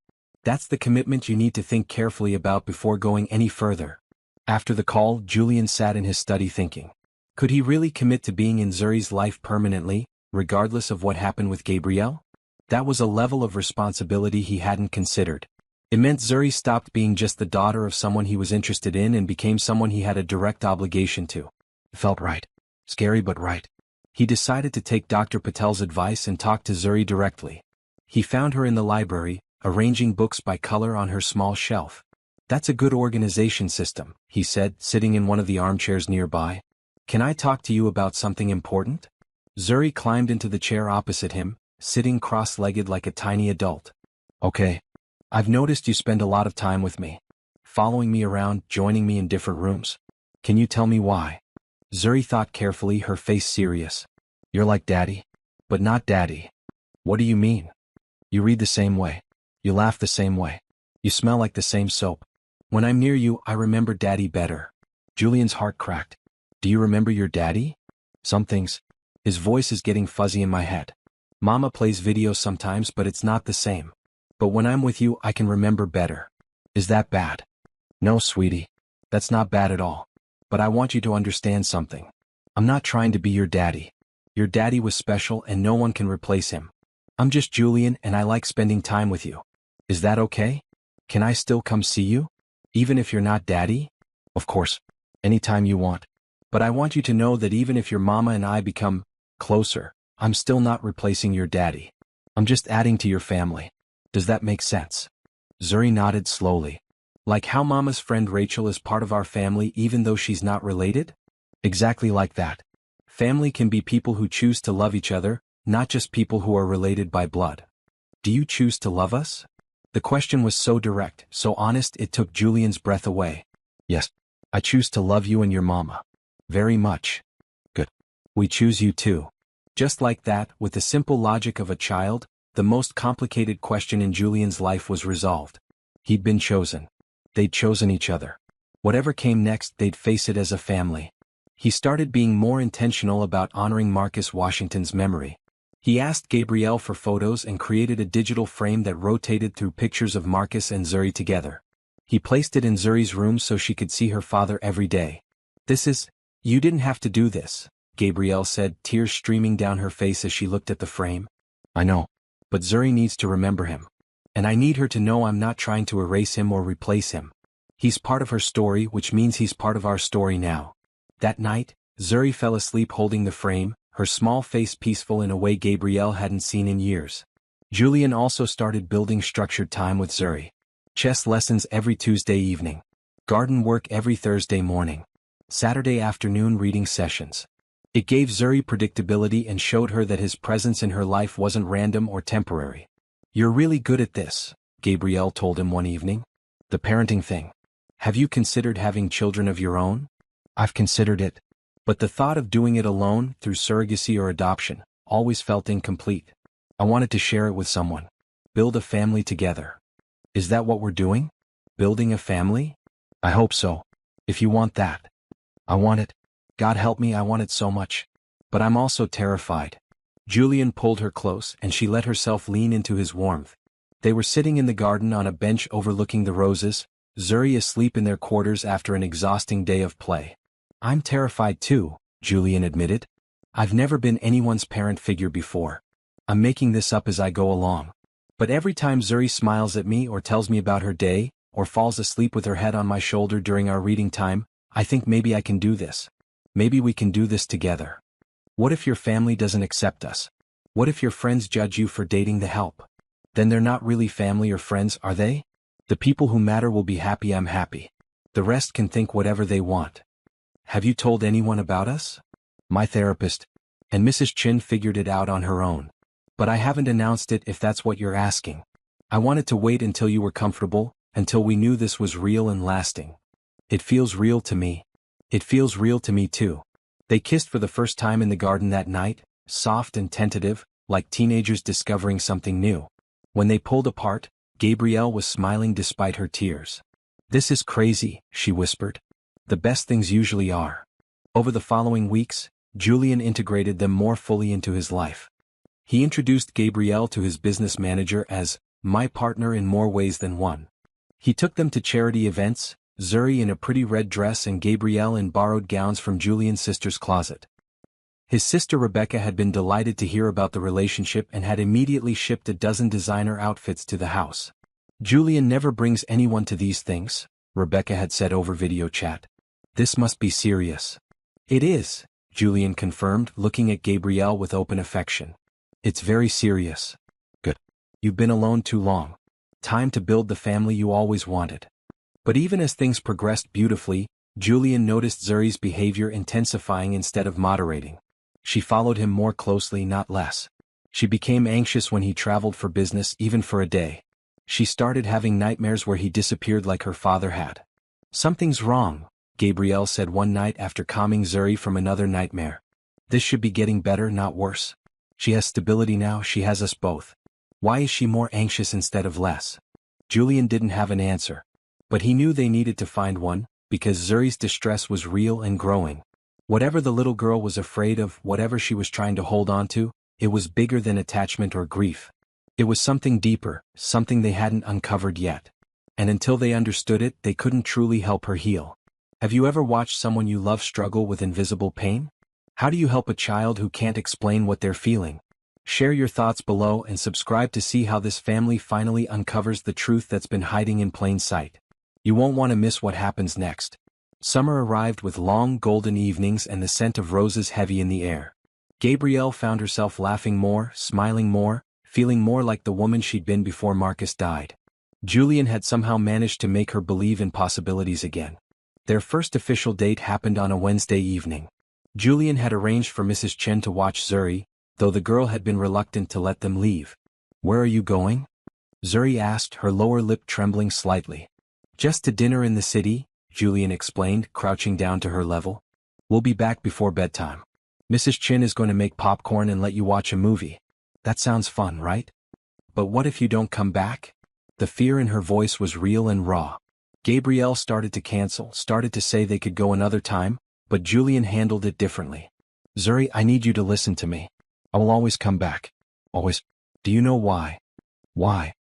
That's the commitment you need to think carefully about before going any further. After the call, Julian sat in his study thinking. Could he really commit to being in Zuri's life permanently, regardless of what happened with Gabrielle? That was a level of responsibility he hadn't considered. It meant Zuri stopped being just the daughter of someone he was interested in and became someone he had a direct obligation to. It felt right. Scary but right. He decided to take Dr. Patel's advice and talk to Zuri directly. He found her in the library, arranging books by color on her small shelf. "That's a good organization system," he said, sitting in one of the armchairs nearby. "Can I talk to you about something important?" Zuri climbed into the chair opposite him, sitting cross-legged like a tiny adult. "Okay. I've noticed you spend a lot of time with me. Following me around, joining me in different rooms. Can you tell me why?" Zuri thought carefully, her face serious. "You're like Daddy. But not Daddy." "What do you mean?" "You read the same way. You laugh the same way. You smell like the same soap. When I'm near you, I remember Daddy better." Julian's heart cracked. "Do you remember your daddy?" "Some things." His voice is getting fuzzy in my head. "Mama plays videos sometimes, but it's not the same. But when I'm with you, I can remember better. Is that bad? No, sweetie. That's not bad at all. But I want you to understand something. I'm not trying to be your daddy. Your daddy was special and no one can replace him. I'm just Julian and I like spending time with you. Is that okay? Can I still come see you? Even if you're not daddy? Of course. Anytime you want. But I want you to know that even if your mama and I become closer, I'm still not replacing your daddy. I'm just adding to your family. Does that make sense? Zuri nodded slowly. Like how mama's friend Rachel is part of our family even though she's not related? Exactly like that. Family can be people who choose to love each other, not just people who are related by blood. Do you choose to love us? The question was so direct, so honest it took Julian's breath away. Yes. I choose to love you and your mama. Very much. Good. We choose you too. Just like that, with the simple logic of a child, the most complicated question in Julian's life was resolved. He'd been chosen. They'd chosen each other. Whatever came next, they'd face it as a family. He started being more intentional about honoring Marcus Washington's memory. He asked Gabrielle for photos and created a digital frame that rotated through pictures of Marcus and Zuri together. He placed it in Zuri's room so she could see her father every day. You didn't have to do this, Gabrielle said, tears streaming down her face as she looked at the frame. I know. But Zuri needs to remember him. And I need her to know I'm not trying to erase him or replace him. He's part of her story, which means he's part of our story now. That night, Zuri fell asleep holding the frame, her small face peaceful in a way Gabrielle hadn't seen in years. Julian also started building structured time with Zuri. Chess lessons every Tuesday evening. Garden work every Thursday morning. Saturday afternoon reading sessions. It gave Zuri predictability and showed her that his presence in her life wasn't random or temporary. You're really good at this, Gabrielle told him one evening. The parenting thing. Have you considered having children of your own? I've considered it. But the thought of doing it alone, through surrogacy or adoption, always felt incomplete. I wanted to share it with someone. Build a family together. Is that what we're doing? Building a family? I hope so. If you want that. I want it. God help me, I want it so much. But I'm also terrified. Julian pulled her close and she let herself lean into his warmth. They were sitting in the garden on a bench overlooking the roses, Zuri asleep in their quarters after an exhausting day of play. I'm terrified too, Julian admitted. I've never been anyone's parent figure before. I'm making this up as I go along. But every time Zuri smiles at me or tells me about her day, or falls asleep with her head on my shoulder during our reading time, I think maybe I can do this. Maybe we can do this together. What if your family doesn't accept us? What if your friends judge you for dating the help? Then they're not really family or friends, are they? The people who matter will be happy I'm happy. The rest can think whatever they want. Have you told anyone about us? My therapist. And Mrs. Chin figured it out on her own. But I haven't announced it if that's what you're asking. I wanted to wait until you were comfortable, until we knew this was real and lasting. It feels real to me. It feels real to me too. They kissed for the first time in the garden that night, soft and tentative, like teenagers discovering something new. When they pulled apart, Gabrielle was smiling despite her tears. This is crazy, she whispered. The best things usually are. Over the following weeks, Julian integrated them more fully into his life. He introduced Gabrielle to his business manager as my partner in more ways than one. He took them to charity events, Zuri in a pretty red dress and Gabrielle in borrowed gowns from Julian's sister's closet. His sister Rebecca had been delighted to hear about the relationship and had immediately shipped a dozen designer outfits to the house. Julian never brings anyone to these things, Rebecca had said over video chat. This must be serious. It is, Julian confirmed, looking at Gabrielle with open affection. It's very serious. Good. You've been alone too long. Time to build the family you always wanted. But even as things progressed beautifully, Julian noticed Zuri's behavior intensifying instead of moderating. She followed him more closely, not less. She became anxious when he traveled for business, even for a day. She started having nightmares where he disappeared like her father had. Something's wrong, Gabrielle said one night after calming Zuri from another nightmare. This should be getting better, not worse. She has stability now, she has us both. Why is she more anxious instead of less? Julian didn't have an answer. But he knew they needed to find one, because Zuri's distress was real and growing. Whatever the little girl was afraid of, whatever she was trying to hold on to, it was bigger than attachment or grief. It was something deeper, something they hadn't uncovered yet. And until they understood it, they couldn't truly help her heal. Have you ever watched someone you love struggle with invisible pain? How do you help a child who can't explain what they're feeling? Share your thoughts below and subscribe to see how this family finally uncovers the truth that's been hiding in plain sight. You won't want to miss what happens next. Summer arrived with long golden evenings and the scent of roses heavy in the air. Gabrielle found herself laughing more, smiling more, feeling more like the woman she'd been before Marcus died. Julian had somehow managed to make her believe in possibilities again. Their first official date happened on a Wednesday evening. Julian had arranged for Mrs. Chen to watch Zuri, though the girl had been reluctant to let them leave. "Where are you going?" Zuri asked, her lower lip trembling slightly. "Just to dinner in the city," Julian explained, crouching down to her level. "We'll be back before bedtime. Mrs. Chen is going to make popcorn and let you watch a movie. That sounds fun, right? But what if you don't come back?" The fear in her voice was real and raw. Gabrielle started to cancel, started to say they could go another time, but Julian handled it differently. "Zuri, I need you to listen to me. I will always come back. Always. Do you know why?" "Why?"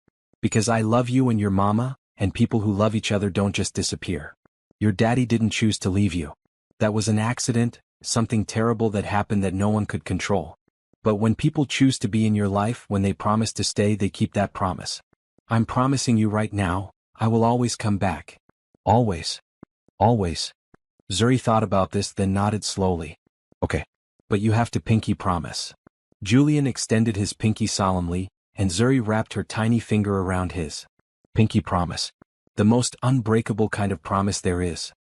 "Because I love you and your mama, and people who love each other don't just disappear. Your daddy didn't choose to leave you. That was an accident, something terrible that happened that no one could control. But when people choose to be in your life, when they promise to stay, they keep that promise. I'm promising you right now, I will always come back. Always. Always." Zuri thought about this, then nodded slowly. "Okay. But you have to pinky promise." Julian extended his pinky solemnly, and Zuri wrapped her tiny finger around his. "Pinky promise. The most unbreakable kind of promise there is."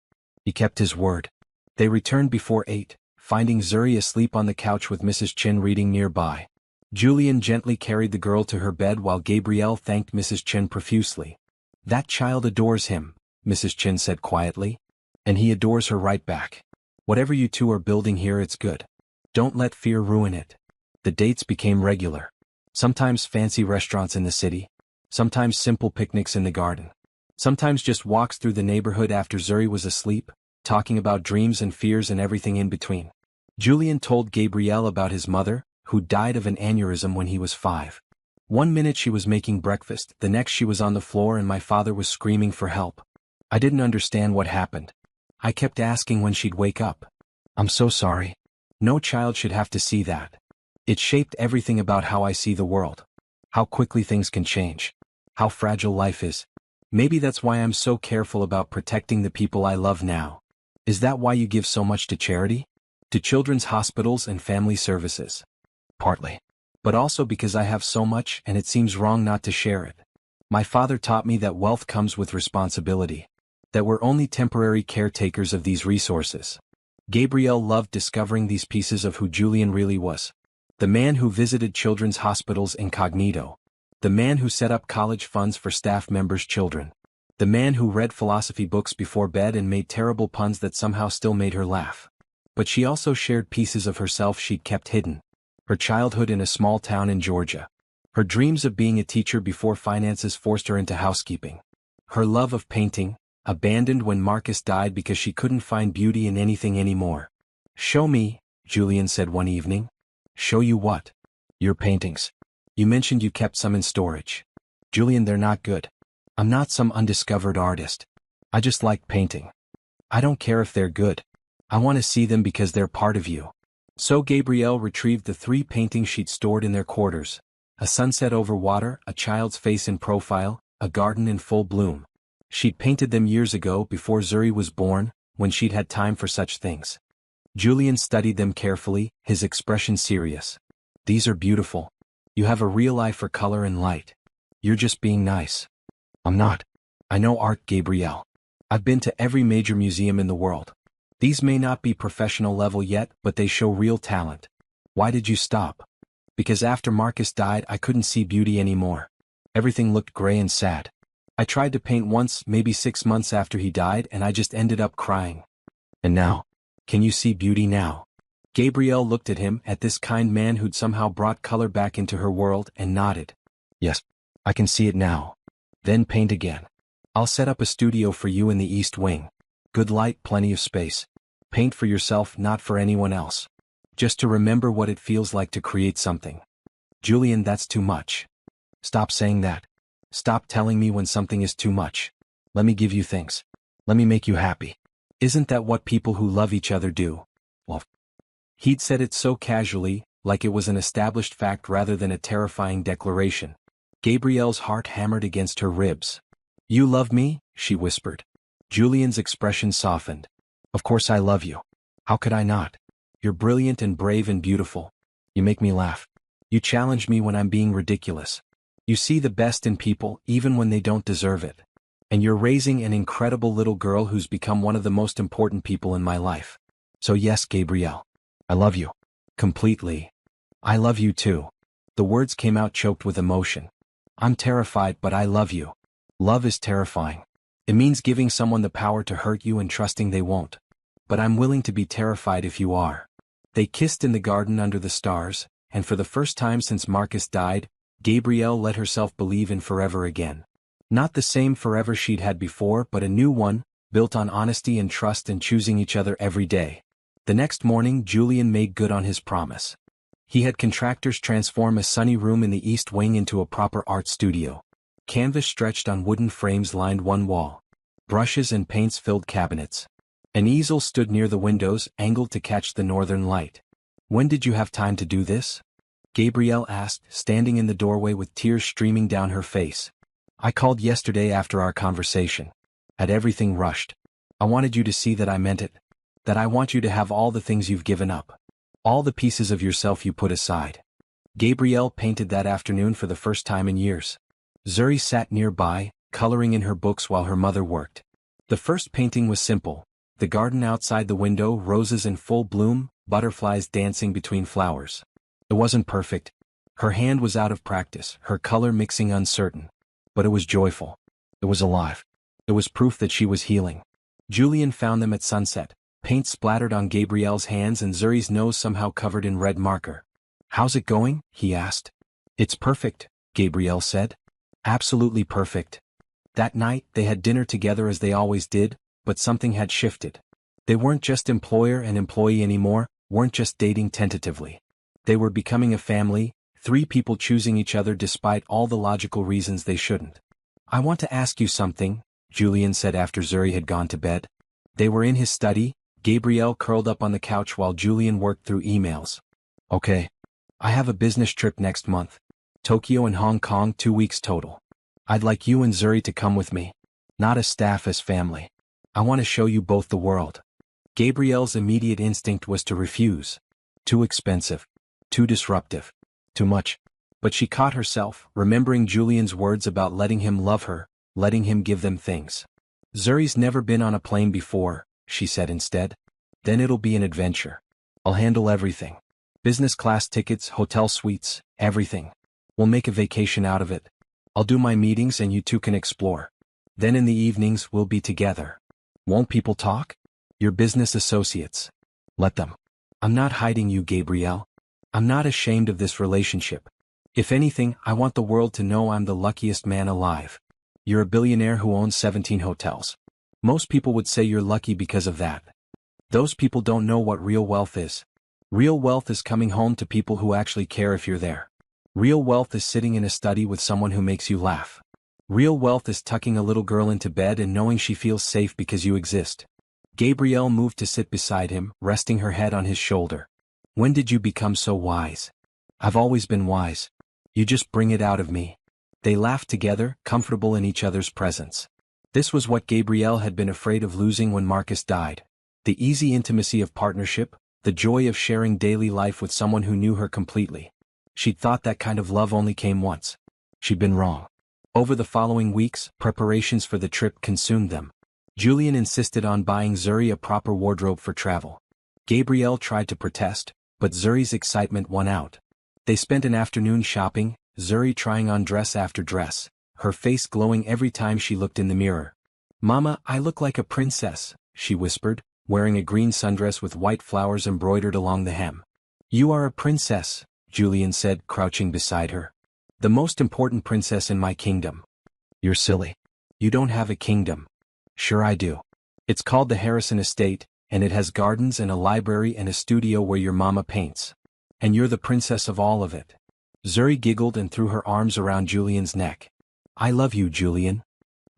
He kept his word. They returned before 8, finding Zuri asleep on the couch with Mrs. Chen reading nearby. Julian gently carried the girl to her bed while Gabrielle thanked Mrs. Chen profusely. "That child adores him," Mrs. Chen said quietly. "And he adores her right back. Whatever you two are building here, it's good. Don't let fear ruin it." The dates became regular. Sometimes fancy restaurants in the city. Sometimes simple picnics in the garden. Sometimes just walks through the neighborhood after Zuri was asleep, talking about dreams and fears and everything in between. Julian told Gabrielle about his mother, who died of an aneurysm when he was 5. One minute she was making breakfast, the next she was on the floor and my father was screaming for help. I didn't understand what happened. I kept asking when she'd wake up. "I'm so sorry. No child should have to see that. It shaped everything about how I see the world. How quickly things can change. How fragile life is. Maybe that's why I'm so careful about protecting the people I love now." "Is that why you give so much to charity? To children's hospitals and family services?" "Partly. But also because I have so much and it seems wrong not to share it. My father taught me that wealth comes with responsibility. That we're only temporary caretakers of these resources." Gabrielle loved discovering these pieces of who Julian really was. The man who visited children's hospitals incognito. The man who set up college funds for staff members' children. The man who read philosophy books before bed and made terrible puns that somehow still made her laugh. But she also shared pieces of herself she'd kept hidden. Her childhood in a small town in Georgia. Her dreams of being a teacher before finances forced her into housekeeping. Her love of painting, abandoned when Marcus died because she couldn't find beauty in anything anymore. "Show me," Julian said one evening. "Show you what?" "Your paintings. You mentioned you kept some in storage." "Julian, they're not good. I'm not some undiscovered artist. I just like painting. I don't care if they're good. I want to see them because they're part of you." So Gabrielle retrieved the 3 paintings she'd stored in their quarters. A sunset over water, a child's face in profile, a garden in full bloom. She'd painted them years ago before Zuri was born, when she'd had time for such things. Julian studied them carefully, his expression serious. "These are beautiful. You have a real eye for color and light. You're just being nice." "I'm not. I know art, Gabrielle. I've been to every major museum in the world. These may not be professional level yet, but they show real talent." "Why did you stop?" "Because after Marcus died I couldn't see beauty anymore. Everything looked gray and sad. I tried to paint once, maybe 6 months after he died, and I just ended up crying." "And now? Can you see beauty now?" Gabrielle looked at him, at this kind man who'd somehow brought color back into her world, and nodded. "Yes, I can see it now." "Then paint again. I'll set up a studio for you in the East Wing. Good light, plenty of space. Paint for yourself, not for anyone else. Just to remember what it feels like to create something." "Julian, that's too much." Stop saying that. Stop telling me when something is too much. Let me give you things. Let me make you happy. Isn't that what people who love each other do? Well, he'd said it so casually, like it was an established fact rather than a terrifying declaration. Gabrielle's heart hammered against her ribs. You love me? She whispered. Julian's expression softened. Of course I love you. How could I not? You're brilliant and brave and beautiful. You make me laugh. You challenge me when I'm being ridiculous. You see the best in people even when they don't deserve it. And you're raising an incredible little girl who's become one of the most important people in my life. So yes, Gabrielle. I love you. Completely. I love you too. The words came out choked with emotion. I'm terrified, but I love you. Love is terrifying. It means giving someone the power to hurt you and trusting they won't. But I'm willing to be terrified if you are. They kissed in the garden under the stars, and for the first time since Marcus died, Gabrielle let herself believe in forever again. Not the same forever she'd had before, but a new one, built on honesty and trust and choosing each other every day. The next morning Julian made good on his promise. He had contractors transform a sunny room in the east wing into a proper art studio. Canvas stretched on wooden frames lined one wall. Brushes and paints filled cabinets. An easel stood near the windows, angled to catch the northern light. When did you have time to do this? Gabrielle asked, standing in the doorway with tears streaming down her face. I called yesterday after our conversation. Had everything rushed. I wanted you to see that I meant it. That I want you to have all the things you've given up. All the pieces of yourself you put aside. Gabrielle painted that afternoon for the first time in years. Zuri sat nearby, coloring in her books while her mother worked. The first painting was simple. The garden outside the window, roses in full bloom, butterflies dancing between flowers. It wasn't perfect. Her hand was out of practice, her color mixing uncertain. But it was joyful. It was alive. It was proof that she was healing. Julian found them at sunset. Paint splattered on Gabrielle's hands and Zuri's nose somehow covered in red marker. How's it going? He asked. It's perfect, Gabrielle said. Absolutely perfect. That night, they had dinner together as they always did, but something had shifted. They weren't just employer and employee anymore, weren't just dating tentatively. They were becoming a family, 3 people choosing each other despite all the logical reasons they shouldn't. I want to ask you something, Julian said after Zuri had gone to bed. They were in his study, Gabrielle curled up on the couch while Julian worked through emails. Okay. I have a business trip next month. Tokyo and Hong Kong, 2 weeks total. I'd like you and Zuri to come with me. Not as staff, as family. I want to show you both the world. Gabrielle's immediate instinct was to refuse. Too expensive. Too disruptive. Too much. But she caught herself, remembering Julian's words about letting him love her, letting him give them things. Zuri's never been on a plane before, she said instead. Then it'll be an adventure. I'll handle everything. Business class tickets, hotel suites, everything. We'll make a vacation out of it. I'll do my meetings and you two can explore. Then in the evenings we'll be together. Won't people talk? Your business associates. Let them. I'm not hiding you, Gabrielle. I'm not ashamed of this relationship. If anything, I want the world to know I'm the luckiest man alive. You're a billionaire who owns 17 hotels. Most people would say you're lucky because of that. Those people don't know what real wealth is. Real wealth is coming home to people who actually care if you're there. Real wealth is sitting in a study with someone who makes you laugh. Real wealth is tucking a little girl into bed and knowing she feels safe because you exist. Gabrielle moved to sit beside him, resting her head on his shoulder. When did you become so wise? I've always been wise. You just bring it out of me. They laughed together, comfortable in each other's presence. This was what Gabrielle had been afraid of losing when Marcus died. The easy intimacy of partnership, the joy of sharing daily life with someone who knew her completely. She'd thought that kind of love only came once. She'd been wrong. Over the following weeks, preparations for the trip consumed them. Julian insisted on buying Zuri a proper wardrobe for travel. Gabrielle tried to protest, but Zuri's excitement won out. They spent an afternoon shopping, Zuri trying on dress after dress, her face glowing every time she looked in the mirror. Mama, I look like a princess, she whispered, wearing a green sundress with white flowers embroidered along the hem. You are a princess, Julian said, crouching beside her. The most important princess in my kingdom. You're silly. You don't have a kingdom. Sure I do. It's called the Harrison Estate, and it has gardens and a library and a studio where your mama paints. And you're the princess of all of it. Zuri giggled and threw her arms around Julian's neck. I love you, Julian.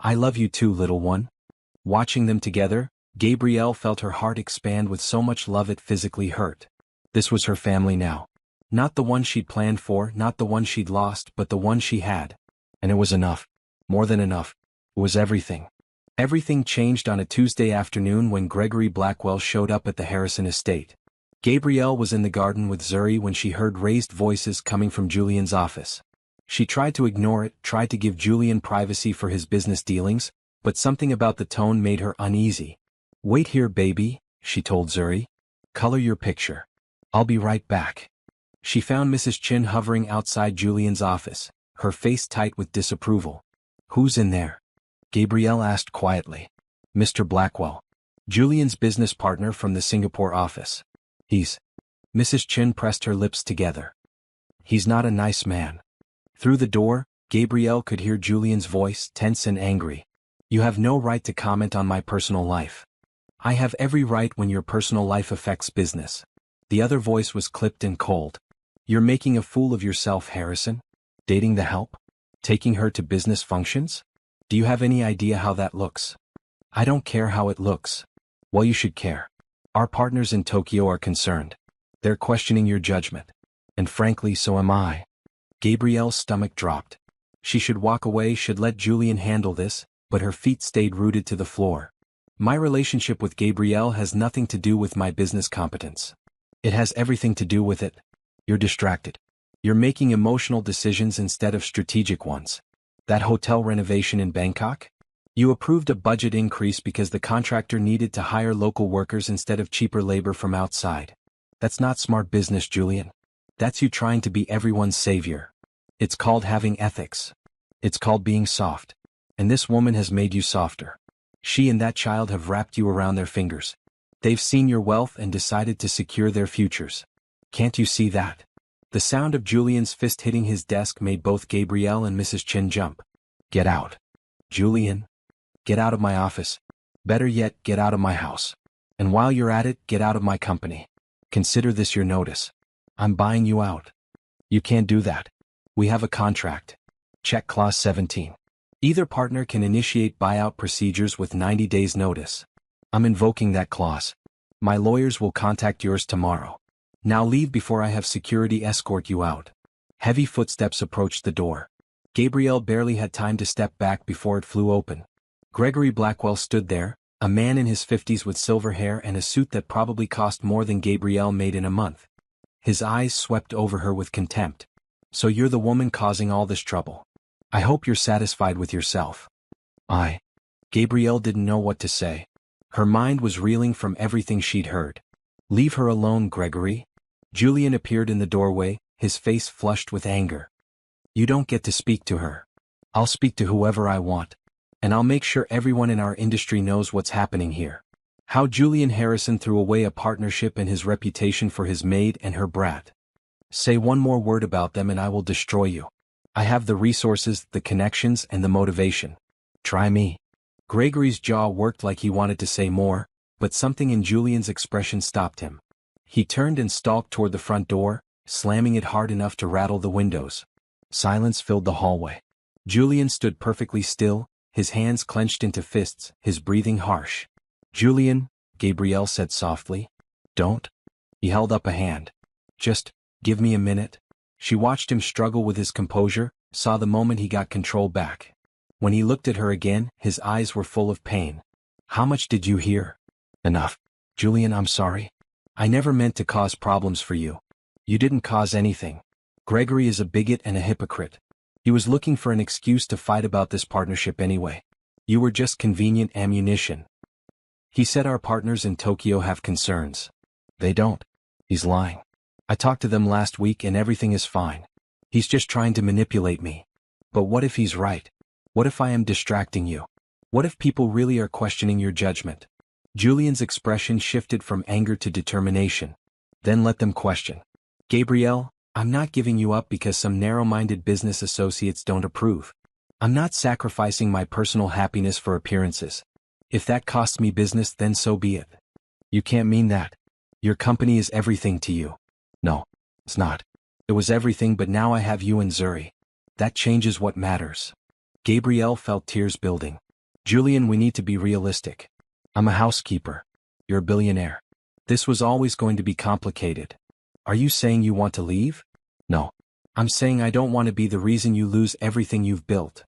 I love you too, little one. Watching them together, Gabrielle felt her heart expand with so much love it physically hurt. This was her family now. Not the one she'd planned for, not the one she'd lost, but the one she had. And it was enough. More than enough. It was everything. Everything changed on a Tuesday afternoon when Gregory Blackwell showed up at the Harrison estate. Gabrielle was in the garden with Zuri when she heard raised voices coming from Julian's office. She tried to ignore it, tried to give Julian privacy for his business dealings, but something about the tone made her uneasy. Wait here, baby, she told Zuri. Color your picture. I'll be right back. She found Mrs. Chin hovering outside Julian's office, her face tight with disapproval. Who's in there? Gabrielle asked quietly. Mr. Blackwell. Julian's business partner from the Singapore office. Mrs. Chin pressed her lips together. He's not a nice man. Through the door, Gabrielle could hear Julian's voice, tense and angry. You have no right to comment on my personal life. I have every right when your personal life affects business. The other voice was clipped and cold. You're making a fool of yourself, Harrison? Dating the help? Taking her to business functions? Do you have any idea how that looks? I don't care how it looks. Well, you should care. Our partners in Tokyo are concerned. They're questioning your judgment. And frankly, so am I. Gabrielle's stomach dropped. She should walk away, should let Julian handle this, but her feet stayed rooted to the floor. My relationship with Gabrielle has nothing to do with my business competence. It has everything to do with it. You're distracted. You're making emotional decisions instead of strategic ones. That hotel renovation in Bangkok? You approved a budget increase because the contractor needed to hire local workers instead of cheaper labor from outside. That's not smart business, Julian. That's you trying to be everyone's savior. It's called having ethics. It's called being soft. And this woman has made you softer. She and that child have wrapped you around their fingers. They've seen your wealth and decided to secure their futures. Can't you see that? The sound of Julian's fist hitting his desk made both Gabrielle and Mrs. Chin jump. Get out. Julian. Get out of my office. Better yet, get out of my house. And while you're at it, get out of my company. Consider this your notice. I'm buying you out. You can't do that. We have a contract. Check clause 17. Either partner can initiate buyout procedures with 90 days notice. I'm invoking that clause. My lawyers will contact yours tomorrow. Now leave before I have security escort you out. Heavy footsteps approached the door. Gabrielle barely had time to step back before it flew open. Gregory Blackwell stood there, a man in his 50s with silver hair and a suit that probably cost more than Gabrielle made in a month. His eyes swept over her with contempt. So you're the woman causing all this trouble. I hope you're satisfied with yourself. Gabrielle didn't know what to say. Her mind was reeling from everything she'd heard. Leave her alone, Gregory. Julian appeared in the doorway, his face flushed with anger. You don't get to speak to her. I'll speak to whoever I want. And I'll make sure everyone in our industry knows what's happening here. How Julian Harrison threw away a partnership and his reputation for his maid and her brat. Say one more word about them and I will destroy you. I have the resources, the connections, and the motivation. Try me. Gregory's jaw worked like he wanted to say more, but something in Julian's expression stopped him. He turned and stalked toward the front door, slamming it hard enough to rattle the windows. Silence filled the hallway. Julian stood perfectly still, his hands clenched into fists, his breathing harsh. Julian, Gabrielle said softly. Don't. He held up a hand. Just, give me a minute. She watched him struggle with his composure, saw the moment he got control back. When he looked at her again, his eyes were full of pain. How much did you hear? Enough. Julian, I'm sorry. I never meant to cause problems for you. You didn't cause anything. Gregory is a bigot and a hypocrite. He was looking for an excuse to fight about this partnership anyway. You were just convenient ammunition. He said our partners in Tokyo have concerns. They don't. He's lying. I talked to them last week and everything is fine. He's just trying to manipulate me. But what if he's right? What if I am distracting you? What if people really are questioning your judgment? Julian's expression shifted from anger to determination. Then let them question. Gabrielle, I'm not giving you up because some narrow-minded business associates don't approve. I'm not sacrificing my personal happiness for appearances. If that costs me business, then so be it. You can't mean that. Your company is everything to you. No, it's not. It was everything, but now I have you and Zuri. That changes what matters. Gabrielle felt tears building. Julian, we need to be realistic. I'm a housekeeper. You're a billionaire. This was always going to be complicated. Are you saying you want to leave? No. I'm saying I don't want to be the reason you lose everything you've built.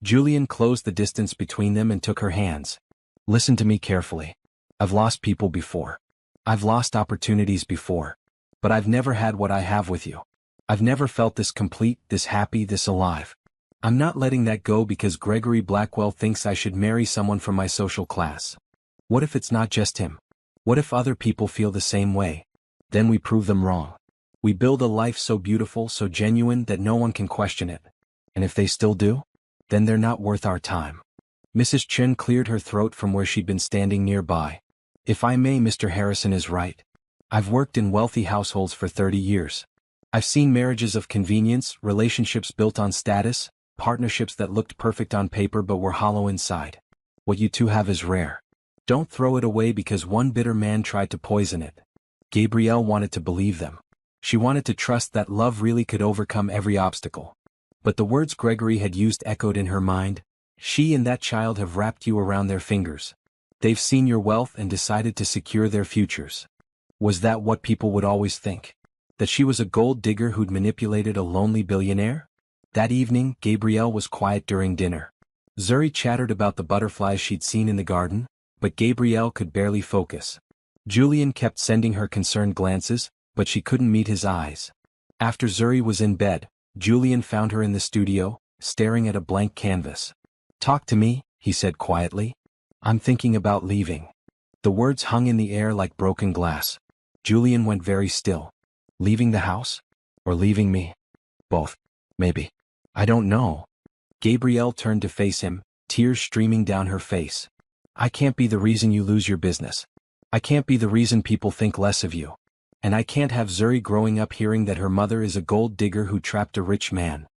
Julian closed the distance between them and took her hands. Listen to me carefully. I've lost people before. I've lost opportunities before. But I've never had what I have with you. I've never felt this complete, this happy, this alive. I'm not letting that go because Gregory Blackwell thinks I should marry someone from my social class. What if it's not just him? What if other people feel the same way? Then we prove them wrong. We build a life so beautiful, so genuine that no one can question it. And if they still do, then they're not worth our time. Mrs. Chen cleared her throat from where she'd been standing nearby. If I may, Mr. Harrison is right. I've worked in wealthy households for 30 years. I've seen marriages of convenience, relationships built on status, partnerships that looked perfect on paper but were hollow inside. What you two have is rare. Don't throw it away because one bitter man tried to poison it. Gabrielle wanted to believe them. She wanted to trust that love really could overcome every obstacle. But the words Gregory had used echoed in her mind. She and that child have wrapped you around their fingers. They've seen your wealth and decided to secure their futures. Was that what people would always think? That she was a gold digger who'd manipulated a lonely billionaire? That evening, Gabrielle was quiet during dinner. Zuri chattered about the butterflies she'd seen in the garden, but Gabrielle could barely focus. Julian kept sending her concerned glances, but she couldn't meet his eyes. After Zuri was in bed, Julian found her in the studio, staring at a blank canvas. Talk to me, he said quietly. I'm thinking about leaving. The words hung in the air like broken glass. Julian went very still. Leaving the house? Or leaving me? Both. Maybe. I don't know. Gabrielle turned to face him, tears streaming down her face. I can't be the reason you lose your business. I can't be the reason people think less of you. And I can't have Zuri growing up hearing that her mother is a gold digger who trapped a rich man.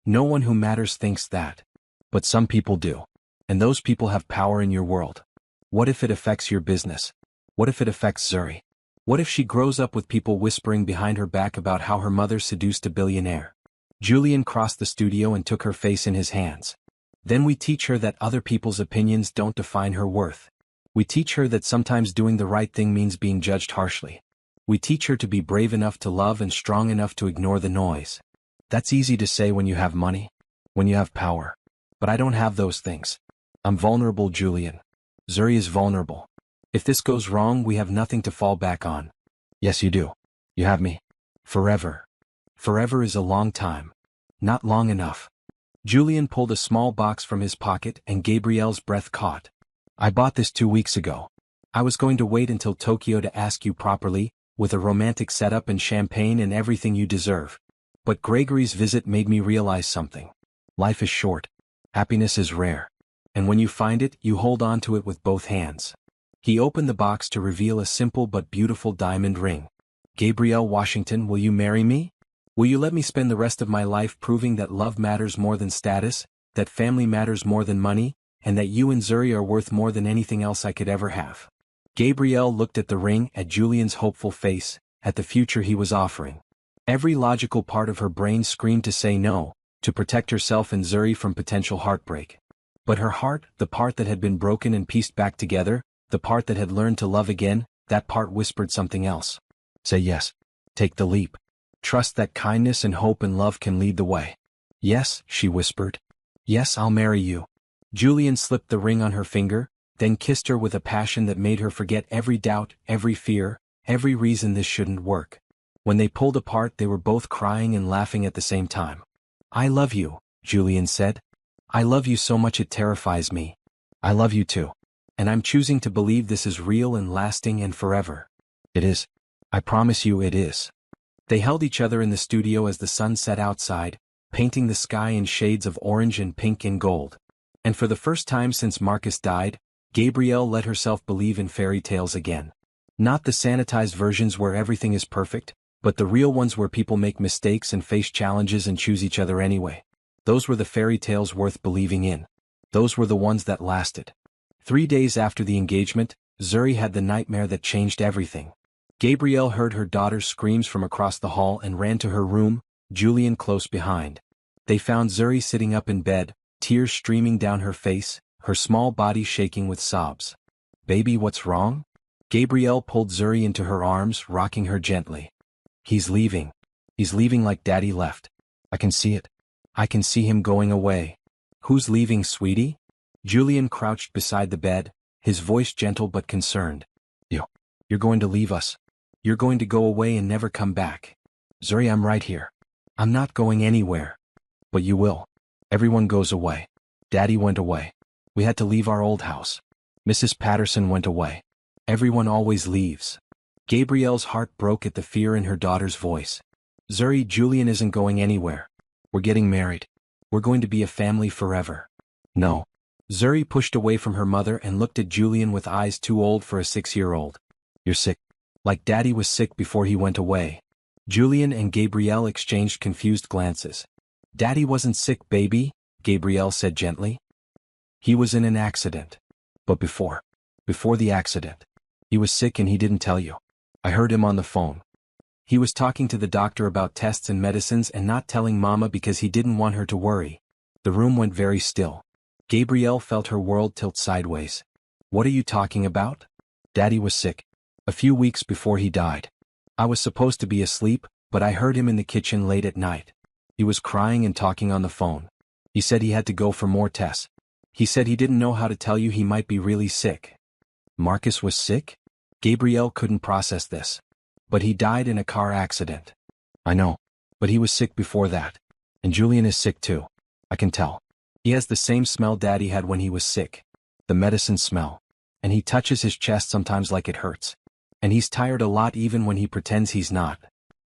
No one who matters thinks that. But some people do. And those people have power in your world. What if it affects your business? What if it affects Zuri? What if she grows up with people whispering behind her back about how her mother seduced a billionaire? Julian crossed the studio and took her face in his hands. Then we teach her that other people's opinions don't define her worth. We teach her that sometimes doing the right thing means being judged harshly. We teach her to be brave enough to love and strong enough to ignore the noise. That's easy to say when you have money, when you have power. But I don't have those things. I'm vulnerable, Julian. Zuri is vulnerable. If this goes wrong, we have nothing to fall back on. Yes, you do. You have me. Forever. Forever is a long time. Not long enough. Julian pulled a small box from his pocket and Gabrielle's breath caught. I bought this 2 weeks ago. I was going to wait until Tokyo to ask you properly, with a romantic setup and champagne and everything you deserve. But Gregory's visit made me realize something. Life is short. Happiness is rare. And when you find it, you hold on to it with both hands. He opened the box to reveal a simple but beautiful diamond ring. Gabrielle Washington, will you marry me? Will you let me spend the rest of my life proving that love matters more than status, that family matters more than money, and that you and Zuri are worth more than anything else I could ever have? Gabrielle looked at the ring, at Julian's hopeful face, at the future he was offering. Every logical part of her brain screamed to say no, to protect herself and Zuri from potential heartbreak. But her heart, the part that had been broken and pieced back together, the part that had learned to love again, that part whispered something else. Say yes. Take the leap. Trust that kindness and hope and love can lead the way. Yes, she whispered. Yes, I'll marry you. Julian slipped the ring on her finger, then kissed her with a passion that made her forget every doubt, every fear, every reason this shouldn't work. When they pulled apart, they were both crying and laughing at the same time. I love you, Julian said. I love you so much it terrifies me. I love you too. And I'm choosing to believe this is real and lasting and forever. It is. I promise you it is. They held each other in the studio as the sun set outside, painting the sky in shades of orange and pink and gold. And for the first time since Marcus died, Gabrielle let herself believe in fairy tales again. Not the sanitized versions where everything is perfect, but the real ones where people make mistakes and face challenges and choose each other anyway. Those were the fairy tales worth believing in. Those were the ones that lasted. 3 days after the engagement, Zuri had the nightmare that changed everything. Gabrielle heard her daughter's screams from across the hall and ran to her room, Julian close behind. They found Zuri sitting up in bed, tears streaming down her face, her small body shaking with sobs. "Baby, what's wrong?" Gabrielle pulled Zuri into her arms, rocking her gently. "He's leaving. He's leaving like Daddy left. I can see it. I can see him going away." "Who's leaving, sweetie?" Julian crouched beside the bed, his voice gentle but concerned. You're going to leave us. You're going to go away and never come back." "Zuri, I'm right here. I'm not going anywhere." "But you will. Everyone goes away. Daddy went away. We had to leave our old house. Mrs. Patterson went away. Everyone always leaves." Gabrielle's heart broke at the fear in her daughter's voice. "Zuri, Julian isn't going anywhere. We're getting married. We're going to be a family forever." "No." Zuri pushed away from her mother and looked at Julian with eyes too old for a 6-year-old. "You're sick. Like Daddy was sick before he went away." Julian and Gabrielle exchanged confused glances. "Daddy wasn't sick, baby," Gabrielle said gently. "He was in an accident. But before the accident, he was sick and he didn't tell you. I heard him on the phone. He was talking to the doctor about tests and medicines and not telling Mama because he didn't want her to worry." The room went very still. Gabrielle felt her world tilt sideways. "What are you talking about?" "Daddy was sick. A few weeks before he died. I was supposed to be asleep, but I heard him in the kitchen late at night. He was crying and talking on the phone. He said he had to go for more tests. He said he didn't know how to tell you he might be really sick." Marcus was sick? Gabrielle couldn't process this. "But he died in a car accident." "I know. But he was sick before that. And Julian is sick too. I can tell. He has the same smell Daddy had when he was sick. The medicine smell. And he touches his chest sometimes like it hurts. And he's tired a lot even when he pretends he's not."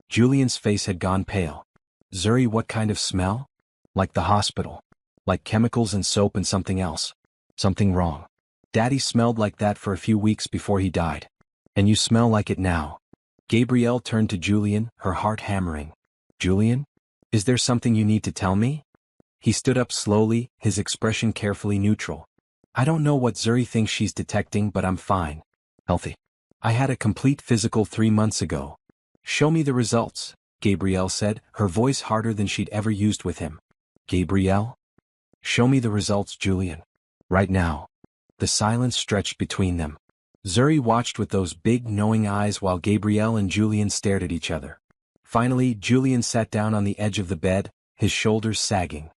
Julian's face had gone pale. "Zuri, what kind of smell?" "Like the hospital. Like chemicals and soap and something else. Something wrong. Daddy smelled like that for a few weeks before he died. And you smell like it now." Gabrielle turned to Julian, her heart hammering. "Julian? Is there something you need to tell me?" He stood up slowly, his expression carefully neutral. "I don't know what Zuri thinks she's detecting, but I'm fine. Healthy. I had a complete physical 3 months ago." "Show me the results," Gabrielle said, her voice harder than she'd ever used with him. "Gabrielle? Show me the results, Julian. Right now." The silence stretched between them. Zuri watched with those big, knowing eyes while Gabrielle and Julian stared at each other. Finally, Julian sat down on the edge of the bed, his shoulders sagging.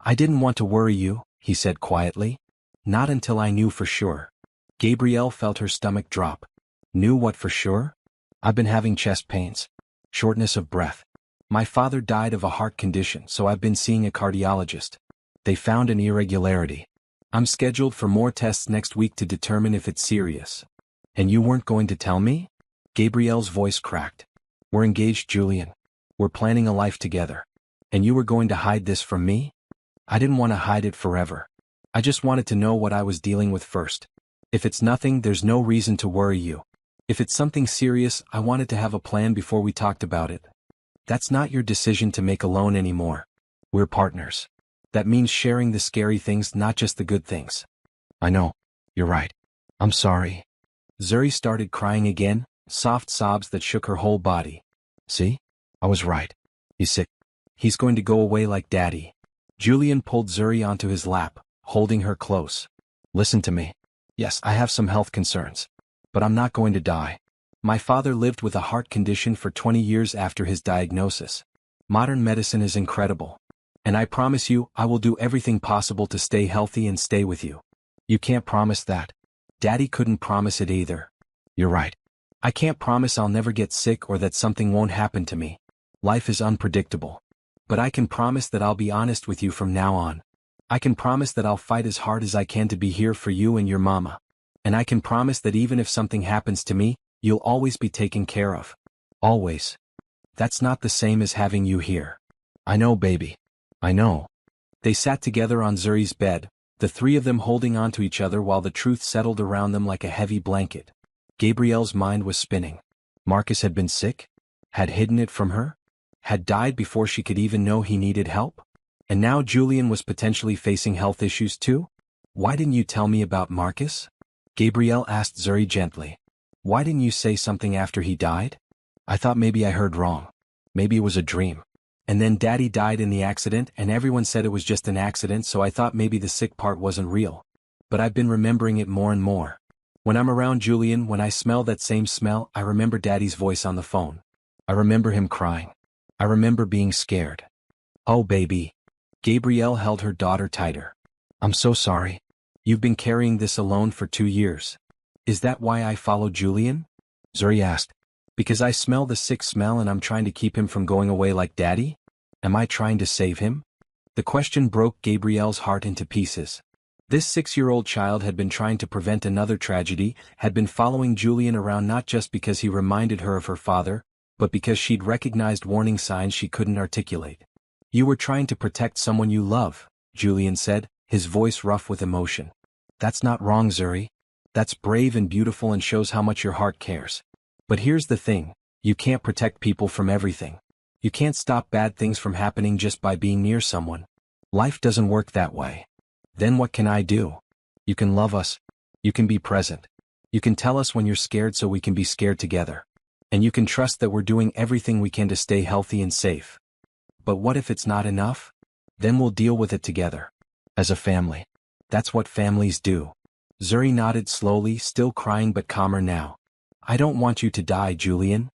"I didn't want to worry you," he said quietly. "Not until I knew for sure." Gabrielle felt her stomach drop. "Knew what for sure?" "I've been having chest pains. Shortness of breath. My father died of a heart condition, so I've been seeing a cardiologist. They found an irregularity. I'm scheduled for more tests next week to determine if it's serious." "And you weren't going to tell me?" Gabrielle's voice cracked. "We're engaged, Julian. We're planning a life together. And you were going to hide this from me?" "I didn't want to hide it forever. I just wanted to know what I was dealing with first. If it's nothing, there's no reason to worry you. If it's something serious, I wanted to have a plan before we talked about it. That's not your decision to make alone anymore. We're partners. That means sharing the scary things, not just the good things." "I know. You're right. I'm sorry." Zuri started crying again, soft sobs that shook her whole body. "See? I was right. He's sick. He's going to go away like Daddy." Julian pulled Zuri onto his lap, holding her close. "Listen to me. Yes, I have some health concerns. But I'm not going to die. My father lived with a heart condition for 20 years after his diagnosis. Modern medicine is incredible. And I promise you, I will do everything possible to stay healthy and stay with you." "You can't promise that." Daddy couldn't promise it either. "You're right. I can't promise I'll never get sick or that something won't happen to me. Life is unpredictable. But I can promise that I'll be honest with you from now on. I can promise that I'll fight as hard as I can to be here for you and your mama. And I can promise that even if something happens to me, you'll always be taken care of. Always. That's not the same as having you here." "I know, baby. I know." They sat together on Zuri's bed, the three of them holding on to each other while the truth settled around them like a heavy blanket. Gabrielle's mind was spinning. Marcus had been sick? Had hidden it from her? Had died before she could even know he needed help? And now Julian was potentially facing health issues too? "Why didn't you tell me about Marcus?" Gabrielle asked Zuri gently. "Why didn't you say something after he died?" "I thought maybe I heard wrong. Maybe it was a dream. And then Daddy died in the accident and everyone said it was just an accident, so I thought maybe the sick part wasn't real. But I've been remembering it more and more. When I'm around Julian, when I smell that same smell, I remember Daddy's voice on the phone. I remember him crying. I remember being scared. Oh baby. Gabrielle held her daughter tighter. I'm so sorry. You've been carrying this alone for 2 years. Is that why I followed Julian? Zuri asked. Because I smell the sick smell and I'm trying to keep him from going away like Daddy? Am I trying to save him? The question broke Gabrielle's heart into pieces. This 6-year-old child had been trying to prevent another tragedy, had been following Julian around not just because he reminded her of her father, but because she'd recognized warning signs she couldn't articulate. You were trying to protect someone you love, Julian said, his voice rough with emotion. That's not wrong, Zuri. That's brave and beautiful and shows how much your heart cares. But here's the thing, you can't protect people from everything. You can't stop bad things from happening just by being near someone. Life doesn't work that way. Then what can I do? You can love us. You can be present. You can tell us when you're scared so we can be scared together. And you can trust that we're doing everything we can to stay healthy and safe. But what if it's not enough? Then we'll deal with it together. As a family. That's what families do. Zuri nodded slowly, still crying but calmer now. I don't want you to die, Julian.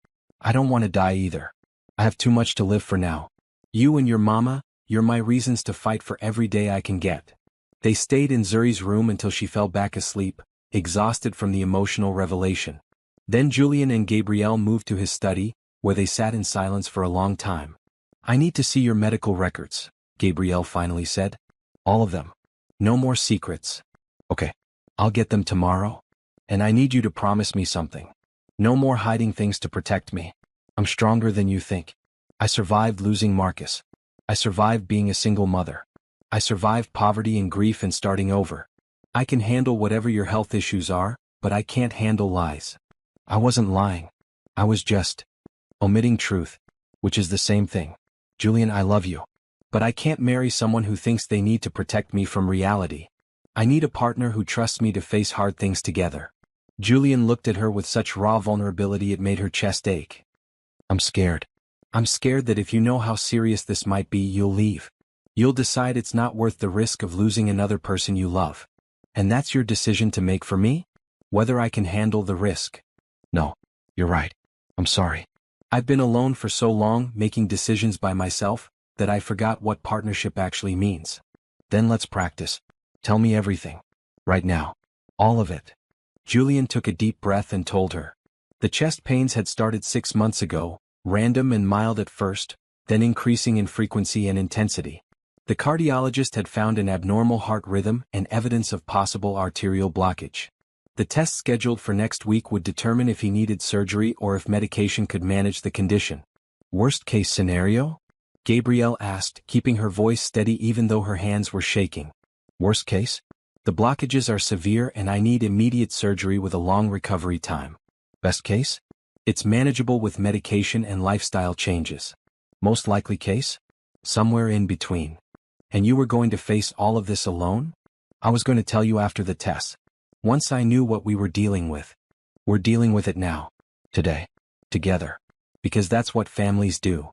I don't want to die either. I have too much to live for now. You and your mama, you're my reasons to fight for every day I can get. They stayed in Zuri's room until she fell back asleep, exhausted from the emotional revelation. Then Julian and Gabrielle moved to his study, where they sat in silence for a long time. I need to see your medical records, Gabrielle finally said. All of them. No more secrets. Okay. I'll get them tomorrow. And I need you to promise me something. No more hiding things to protect me. I'm stronger than you think. I survived losing Marcus. I survived being a single mother. I survived poverty and grief and starting over. I can handle whatever your health issues are, but I can't handle lies. I wasn't lying. I was just omitting truth, which is the same thing. Julian, I love you. But I can't marry someone who thinks they need to protect me from reality. I need a partner who trusts me to face hard things together. Julian looked at her with such raw vulnerability it made her chest ache. I'm scared. I'm scared that if you know how serious this might be, you'll leave. You'll decide it's not worth the risk of losing another person you love. And that's your decision to make for me? Whether I can handle the risk. No, you're right. I'm sorry. I've been alone for so long, making decisions by myself, that I forgot what partnership actually means. Then let's practice. Tell me everything. Right now. All of it. Julian took a deep breath and told her. The chest pains had started 6 months ago, random and mild at first, then increasing in frequency and intensity. The cardiologist had found an abnormal heart rhythm and evidence of possible arterial blockage. The test scheduled for next week would determine if he needed surgery or if medication could manage the condition. Worst-case scenario? Gabrielle asked, keeping her voice steady even though her hands were shaking. Worst case? The blockages are severe and I need immediate surgery with a long recovery time. Best case? It's manageable with medication and lifestyle changes. Most likely case? Somewhere in between. And you were going to face all of this alone? I was going to tell you after the test. Once I knew what we were dealing with. We're dealing with it now. Today. Together. Because that's what families do.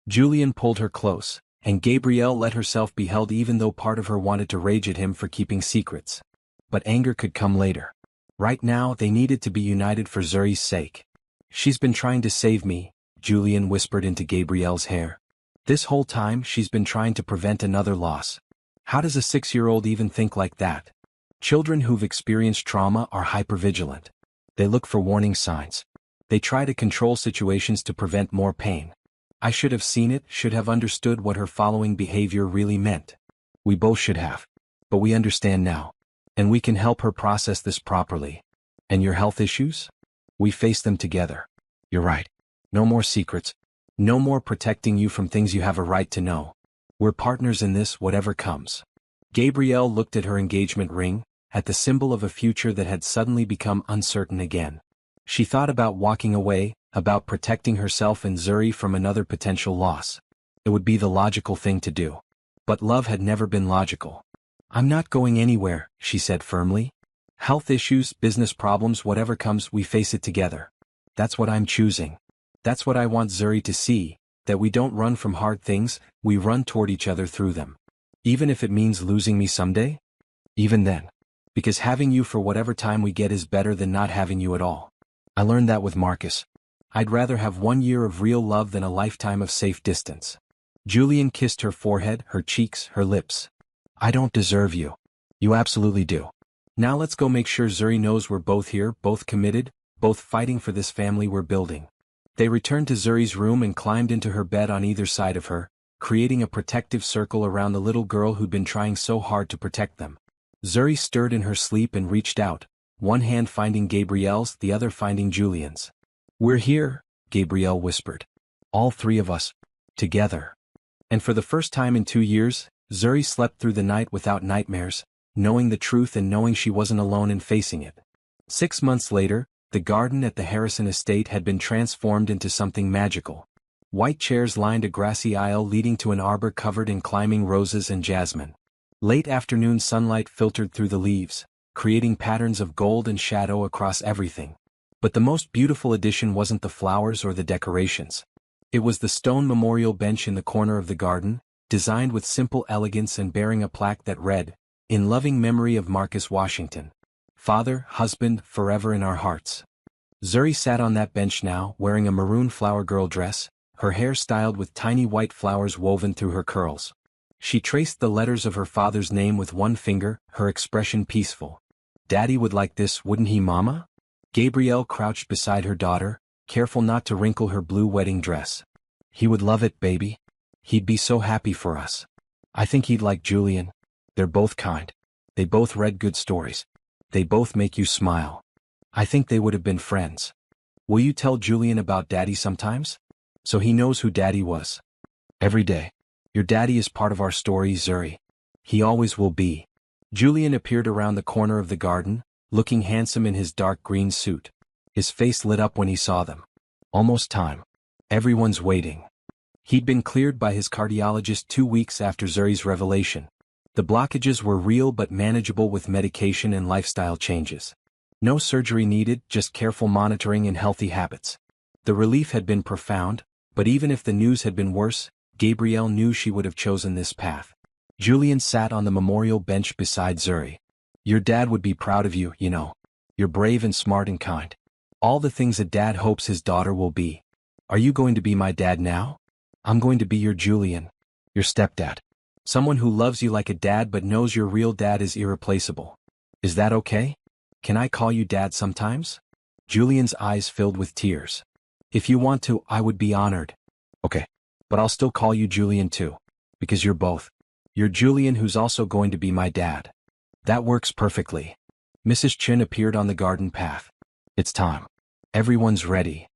Julian pulled her close, and Gabrielle let herself be held even though part of her wanted to rage at him for keeping secrets. But anger could come later. Right now they needed to be united for Zuri's sake. She's been trying to save me, Julian whispered into Gabrielle's hair. This whole time she's been trying to prevent another loss. How does a 6-year-old even think like that? Children who've experienced trauma are hypervigilant. They look for warning signs. They try to control situations to prevent more pain. I should have seen it, should have understood what her following behavior really meant. We both should have. But we understand now. And we can help her process this properly. And your health issues? We face them together. You're right. No more secrets. No more protecting you from things you have a right to know. We're partners in this, whatever comes. Gabrielle looked at her engagement ring, at the symbol of a future that had suddenly become uncertain again. She thought about walking away, about protecting herself and Zuri from another potential loss. It would be the logical thing to do. But love had never been logical. I'm not going anywhere, she said firmly. Health issues, business problems, whatever comes, we face it together. That's what I'm choosing. That's what I want Zuri to see, that we don't run from hard things, we run toward each other through them. Even if it means losing me someday? Even then. Because having you for whatever time we get is better than not having you at all. I learned that with Marcus. I'd rather have 1 year of real love than a lifetime of safe distance. Julian kissed her forehead, her cheeks, her lips. I don't deserve you. You absolutely do. Now let's go make sure Zuri knows we're both here, both committed, both fighting for this family we're building. They returned to Zuri's room and climbed into her bed on either side of her, creating a protective circle around the little girl who'd been trying so hard to protect them. Zuri stirred in her sleep and reached out, one hand finding Gabrielle's, the other finding Julian's. We're here, Gabrielle whispered. All three of us. Together. And for the first time in 2 years, Zuri slept through the night without nightmares, knowing the truth and knowing she wasn't alone in facing it. 6 months later, the garden at the Harrison estate had been transformed into something magical. White chairs lined a grassy aisle leading to an arbor covered in climbing roses and jasmine. Late afternoon sunlight filtered through the leaves, creating patterns of gold and shadow across everything. But the most beautiful addition wasn't the flowers or the decorations. It was the stone memorial bench in the corner of the garden, designed with simple elegance and bearing a plaque that read, "In loving memory of Marcus Washington. Father, husband, forever in our hearts." Zuri sat on that bench now, wearing a maroon flower girl dress, her hair styled with tiny white flowers woven through her curls. She traced the letters of her father's name with one finger, her expression peaceful. Daddy would like this, wouldn't he, Mama? Gabrielle crouched beside her daughter, careful not to wrinkle her blue wedding dress. He would love it, baby. He'd be so happy for us. I think he'd like Julian. They're both kind. They both read good stories. They both make you smile. I think they would have been friends. Will you tell Julian about Daddy sometimes? So he knows who Daddy was. Every day. Your daddy is part of our story, Zuri. He always will be. Julian appeared around the corner of the garden, looking handsome in his dark green suit. His face lit up when he saw them. Almost time. Everyone's waiting. He'd been cleared by his cardiologist 2 weeks after Zuri's revelation. The blockages were real but manageable with medication and lifestyle changes. No surgery needed, just careful monitoring and healthy habits. The relief had been profound, but even if the news had been worse, Gabrielle knew she would have chosen this path. Julian sat on the memorial bench beside Zuri. Your dad would be proud of you, you know. You're brave and smart and kind. All the things a dad hopes his daughter will be. Are you going to be my dad now? I'm going to be your Julian. Your stepdad. Someone who loves you like a dad but knows your real dad is irreplaceable. Is that okay? Can I call you Dad sometimes? Julian's eyes filled with tears. If you want to, I would be honored. Okay. But I'll still call you Julian too. Because you're both. You're Julian who's also going to be my dad. That works perfectly. Mrs. Chin appeared on the garden path. It's time. Everyone's ready.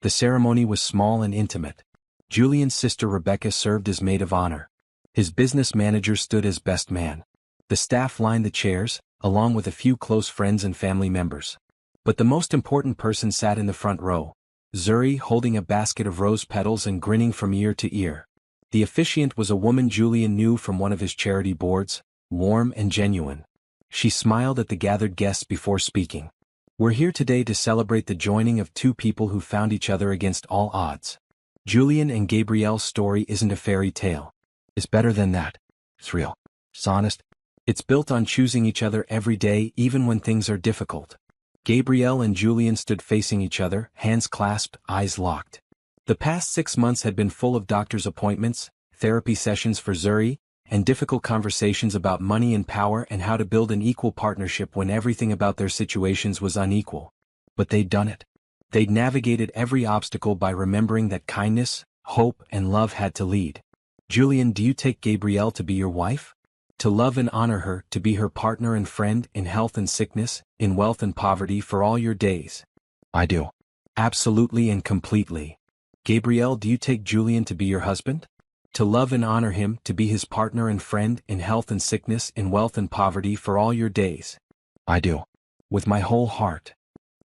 The ceremony was small and intimate. Julian's sister Rebecca served as maid of honor. His business manager stood as best man. The staff lined the chairs, along with a few close friends and family members. But the most important person sat in the front row. Zuri holding a basket of rose petals and grinning from ear to ear. The officiant was a woman Julian knew from one of his charity boards, warm and genuine. She smiled at the gathered guests before speaking. We're here today to celebrate the joining of two people who found each other against all odds. Julian and Gabrielle's story isn't a fairy tale. It's better than that. It's real. It's honest. It's built on choosing each other every day even when things are difficult. Gabrielle and Julian stood facing each other, hands clasped, eyes locked. The past 6 months had been full of doctor's appointments, therapy sessions for Zuri, and difficult conversations about money and power and how to build an equal partnership when everything about their situations was unequal. But they'd done it. They'd navigated every obstacle by remembering that kindness, hope, and love had to lead. Julian, do you take Gabrielle to be your wife? To love and honor her, to be her partner and friend in health and sickness, in wealth and poverty for all your days? I do. Absolutely and completely. Gabrielle, do you take Julian to be your husband? To love and honor him, to be his partner and friend in health and sickness, in wealth and poverty for all your days? I do. With my whole heart.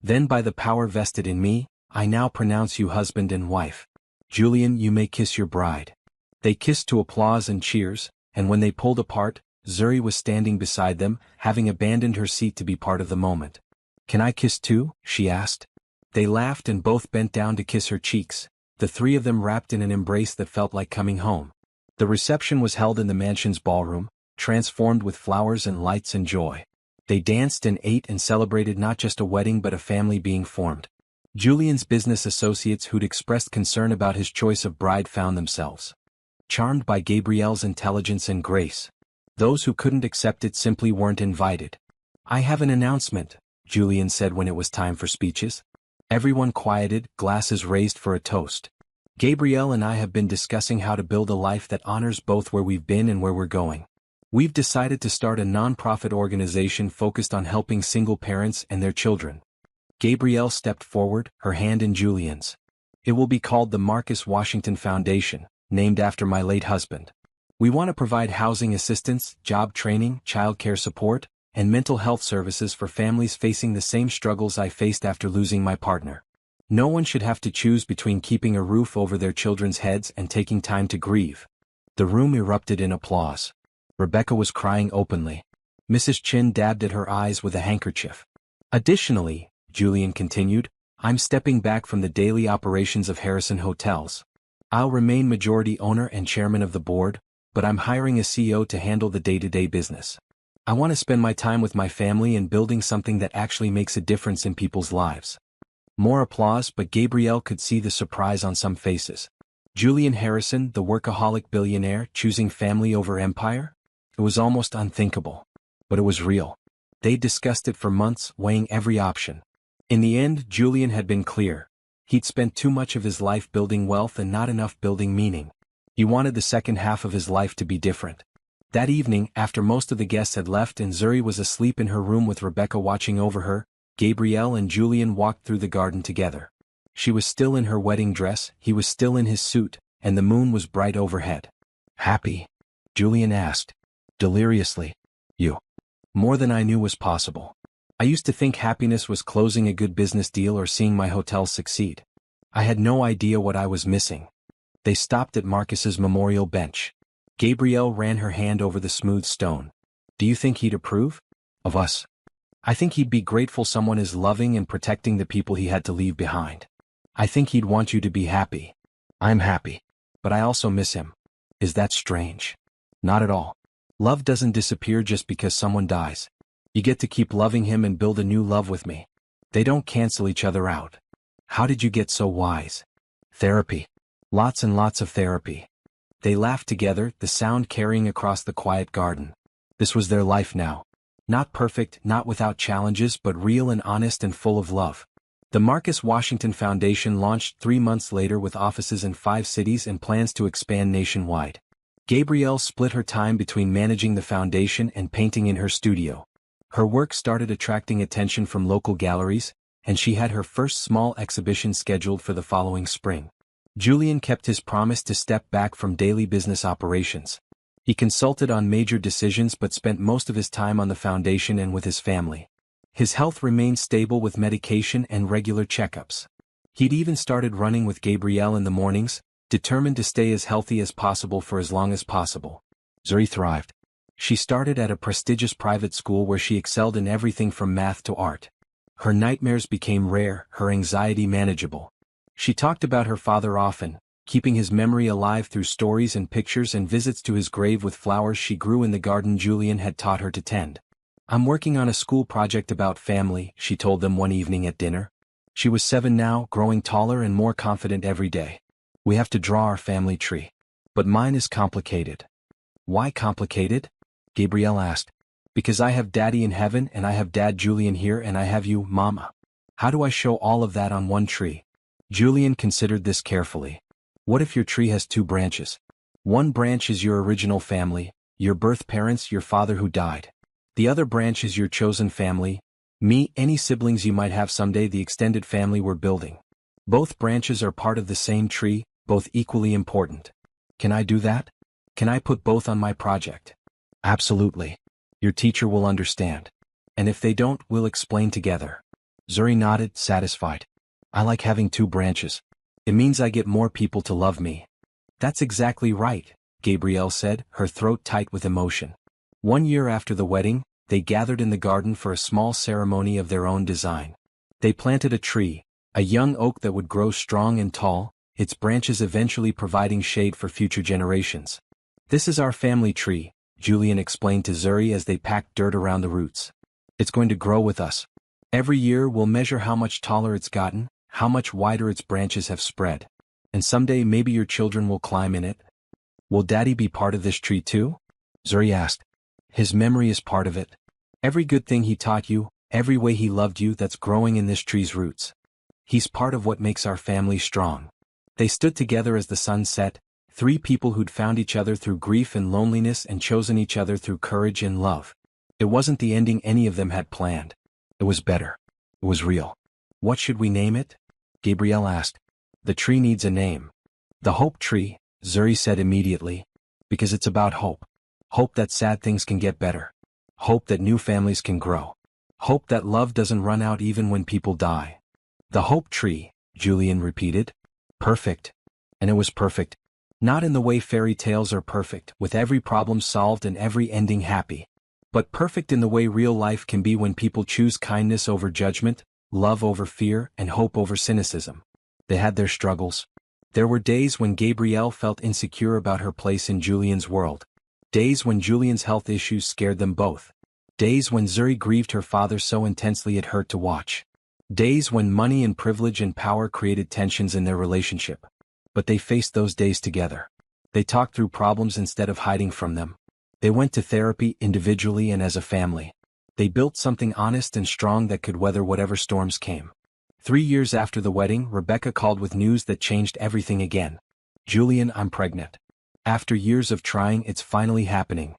Then by the power vested in me, I now pronounce you husband and wife. Julian, you may kiss your bride. They kissed to applause and cheers, and when they pulled apart, Zuri was standing beside them, having abandoned her seat to be part of the moment. Can I kiss too? She asked. They laughed and both bent down to kiss her cheeks, the three of them wrapped in an embrace that felt like coming home. The reception was held in the mansion's ballroom, transformed with flowers and lights and joy. They danced and ate and celebrated not just a wedding but a family being formed. Julian's business associates who'd expressed concern about his choice of bride found themselves charmed by Gabrielle's intelligence and grace. Those who couldn't accept it simply weren't invited. "I have an announcement," Julian said when it was time for speeches. Everyone quieted, glasses raised for a toast. "Gabrielle and I have been discussing how to build a life that honors both where we've been and where we're going. We've decided to start a non-profit organization focused on helping single parents and their children." Gabrielle stepped forward, her hand in Julian's. "It will be called the Marcus Washington Foundation, named after my late husband. We want to provide housing assistance, job training, childcare support, and mental health services for families facing the same struggles I faced after losing my partner. No one should have to choose between keeping a roof over their children's heads and taking time to grieve." The room erupted in applause. Rebecca was crying openly. Mrs. Chin dabbed at her eyes with a handkerchief. "Additionally," Julian continued, "I'm stepping back from the daily operations of Harrison Hotels. I'll remain majority owner and chairman of the board, but I'm hiring a CEO to handle the day-to-day business. I want to spend my time with my family and building something that actually makes a difference in people's lives." More applause, but Gabrielle could see the surprise on some faces. Julian Harrison, the workaholic billionaire, choosing family over empire? It was almost unthinkable. But it was real. They'd discussed it for months, weighing every option. In the end, Julian had been clear. He'd spent too much of his life building wealth and not enough building meaning. He wanted the second half of his life to be different. That evening, after most of the guests had left and Zuri was asleep in her room with Rebecca watching over her, Gabrielle and Julian walked through the garden together. She was still in her wedding dress, he was still in his suit, and the moon was bright overhead. "Happy?" Julian asked. Deliriously. "You." "More than I knew was possible. I used to think happiness was closing a good business deal or seeing my hotel succeed. I had no idea what I was missing." They stopped at Marcus's memorial bench. Gabrielle ran her hand over the smooth stone. "Do you think he'd approve? Of us?" "I think he'd be grateful someone is loving and protecting the people he had to leave behind. I think he'd want you to be happy." "I'm happy. But I also miss him." "Is that strange?" "Not at all. Love doesn't disappear just because someone dies. You get to keep loving him and build a new love with me. They don't cancel each other out." "How did you get so wise?" "Therapy. Lots and lots of therapy." They laughed together, the sound carrying across the quiet garden. This was their life now. Not perfect, not without challenges, but real and honest and full of love. The Marcus Washington Foundation launched 3 months later with offices in 5 cities and plans to expand nationwide. Gabrielle split her time between managing the foundation and painting in her studio. Her work started attracting attention from local galleries, and she had her first small exhibition scheduled for the following spring. Julian kept his promise to step back from daily business operations. He consulted on major decisions but spent most of his time on the foundation and with his family. His health remained stable with medication and regular checkups. He'd even started running with Gabrielle in the mornings, determined to stay as healthy as possible for as long as possible. Zuri thrived. She started at a prestigious private school where she excelled in everything from math to art. Her nightmares became rare, her anxiety manageable. She talked about her father often, keeping his memory alive through stories and pictures and visits to his grave with flowers she grew in the garden Julian had taught her to tend. "I'm working on a school project about family," she told them one evening at dinner. She was 7 now, growing taller and more confident every day. "We have to draw our family tree. But mine is complicated." "Why complicated?" Gabrielle asked. "Because I have Daddy in heaven and I have Dad Julian here and I have you, Mama. How do I show all of that on one tree?" Julian considered this carefully. "What if your tree has 2 branches? One branch is your original family, your birth parents, your father who died. The other branch is your chosen family, me, any siblings you might have someday, the extended family we're building. Both branches are part of the same tree, both equally important. Can I do that? Can I put both on my project?" "Absolutely. Your teacher will understand. And if they don't, we'll explain together." Zuri nodded, satisfied. "I like having 2 branches. It means I get more people to love me." "That's exactly right," Gabrielle said, her throat tight with emotion. 1 year after the wedding, they gathered in the garden for a small ceremony of their own design. They planted a tree, a young oak that would grow strong and tall, its branches eventually providing shade for future generations. This is our family tree, Julian explained to Zuri as they packed dirt around the roots. It's going to grow with us. Every year we'll measure how much taller it's gotten, how much wider its branches have spread. And someday maybe your children will climb in it. Will Daddy be part of this tree too? Zuri asked. His memory is part of it. Every good thing he taught you, every way he loved you, that's growing in this tree's roots. He's part of what makes our family strong. They stood together as the sun set, three people who'd found each other through grief and loneliness and chosen each other through courage and love. It wasn't the ending any of them had planned. It was better. It was real. What should we name it? Gabrielle asked. The tree needs a name. The Hope Tree, Zuri said immediately. Because it's about hope. Hope that sad things can get better. Hope that new families can grow. Hope that love doesn't run out even when people die. The Hope Tree, Julian repeated. Perfect. And it was perfect. Not in the way fairy tales are perfect, with every problem solved and every ending happy. But perfect in the way real life can be when people choose kindness over judgment, love over fear, and hope over cynicism. They had their struggles. There were days when Gabrielle felt insecure about her place in Julian's world. Days when Julian's health issues scared them both. Days when Zuri grieved her father so intensely it hurt to watch. Days when money and privilege and power created tensions in their relationship. But they faced those days together. They talked through problems instead of hiding from them. They went to therapy individually and as a family. They built something honest and strong that could weather whatever storms came. 3 years after the wedding, Rebecca called with news that changed everything again. Julian, I'm pregnant. After years of trying, it's finally happening.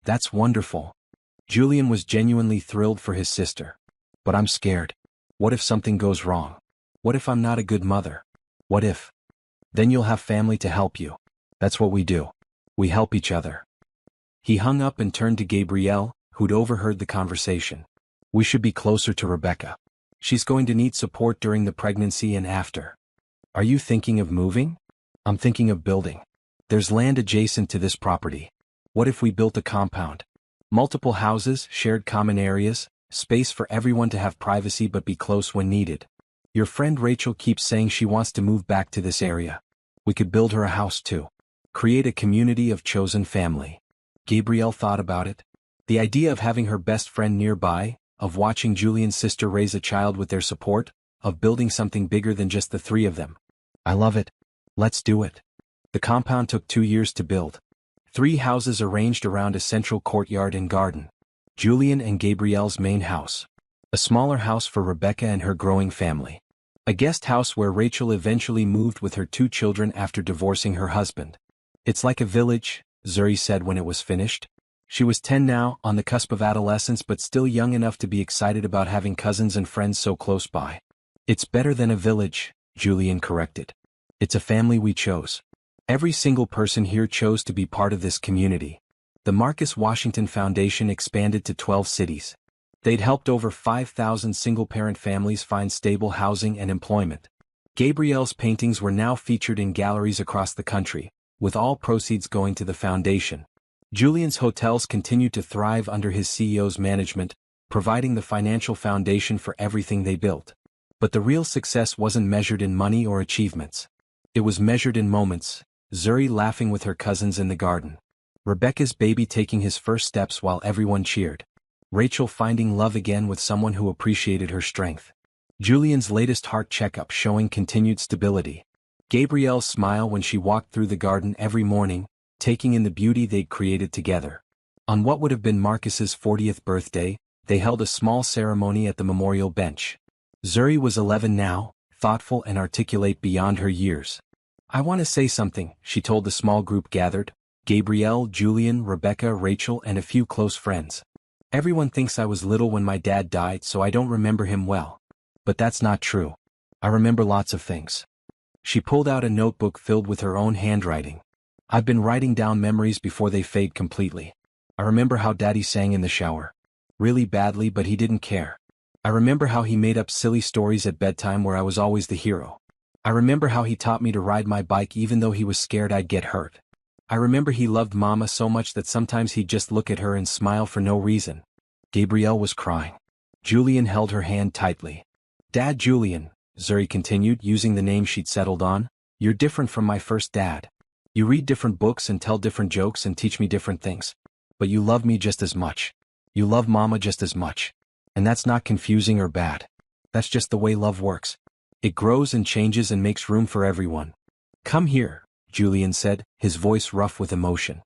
That's wonderful. Julian was genuinely thrilled for his sister. But I'm scared. What if something goes wrong? What if I'm not a good mother? What if? Then you'll have family to help you. That's what we do. We help each other. He hung up and turned to Gabrielle, who'd overheard the conversation. We should be closer to Rebecca. She's going to need support during the pregnancy and after. Are you thinking of moving? I'm thinking of building. There's land adjacent to this property. What if we built a compound? Multiple houses, shared common areas, space for everyone to have privacy but be close when needed. Your friend Rachel keeps saying she wants to move back to this area. We could build her a house too. Create a community of chosen family. Gabrielle thought about it. The idea of having her best friend nearby, of watching Julian's sister raise a child with their support, of building something bigger than just the three of them. I love it. Let's do it. The compound took 2 years to build. 3 houses arranged around a central courtyard and garden. Julian and Gabrielle's main house. A smaller house for Rebecca and her growing family. A guest house where Rachel eventually moved with her 2 children after divorcing her husband. It's like a village, Zuri said when it was finished. She was 10 now, on the cusp of adolescence but still young enough to be excited about having cousins and friends so close by. It's better than a village, Julian corrected. It's a family we chose. Every single person here chose to be part of this community. The Marcus Washington Foundation expanded to 12 cities. They'd helped over 5,000 single-parent families find stable housing and employment. Gabrielle's paintings were now featured in galleries across the country, with all proceeds going to the foundation. Julian's hotels continued to thrive under his CEO's management, providing the financial foundation for everything they built. But the real success wasn't measured in money or achievements. It was measured in moments, Zuri laughing with her cousins in the garden. Rebecca's baby taking his first steps while everyone cheered. Rachel finding love again with someone who appreciated her strength. Julian's latest heart checkup showing continued stability. Gabrielle's smile when she walked through the garden every morning, taking in the beauty they'd created together. On what would have been Marcus's 40th birthday, they held a small ceremony at the memorial bench. Zuri was 11 now, thoughtful and articulate beyond her years. I want to say something, she told the small group gathered. Gabrielle, Julian, Rebecca, Rachel and a few close friends. Everyone thinks I was little when my dad died, so I don't remember him well. But that's not true. I remember lots of things. She pulled out a notebook filled with her own handwriting. I've been writing down memories before they fade completely. I remember how Daddy sang in the shower. Really badly, but he didn't care. I remember how he made up silly stories at bedtime where I was always the hero. I remember how he taught me to ride my bike even though he was scared I'd get hurt. I remember he loved Mama so much that sometimes he'd just look at her and smile for no reason. Gabrielle was crying. Julian held her hand tightly. Dad Julian, Zuri continued, using the name she'd settled on, You're different from my first dad. You read different books and tell different jokes and teach me different things. But you love me just as much. You love Mama just as much. And that's not confusing or bad. That's just the way love works. It grows and changes and makes room for everyone. Come here, Julian said, his voice rough with emotion.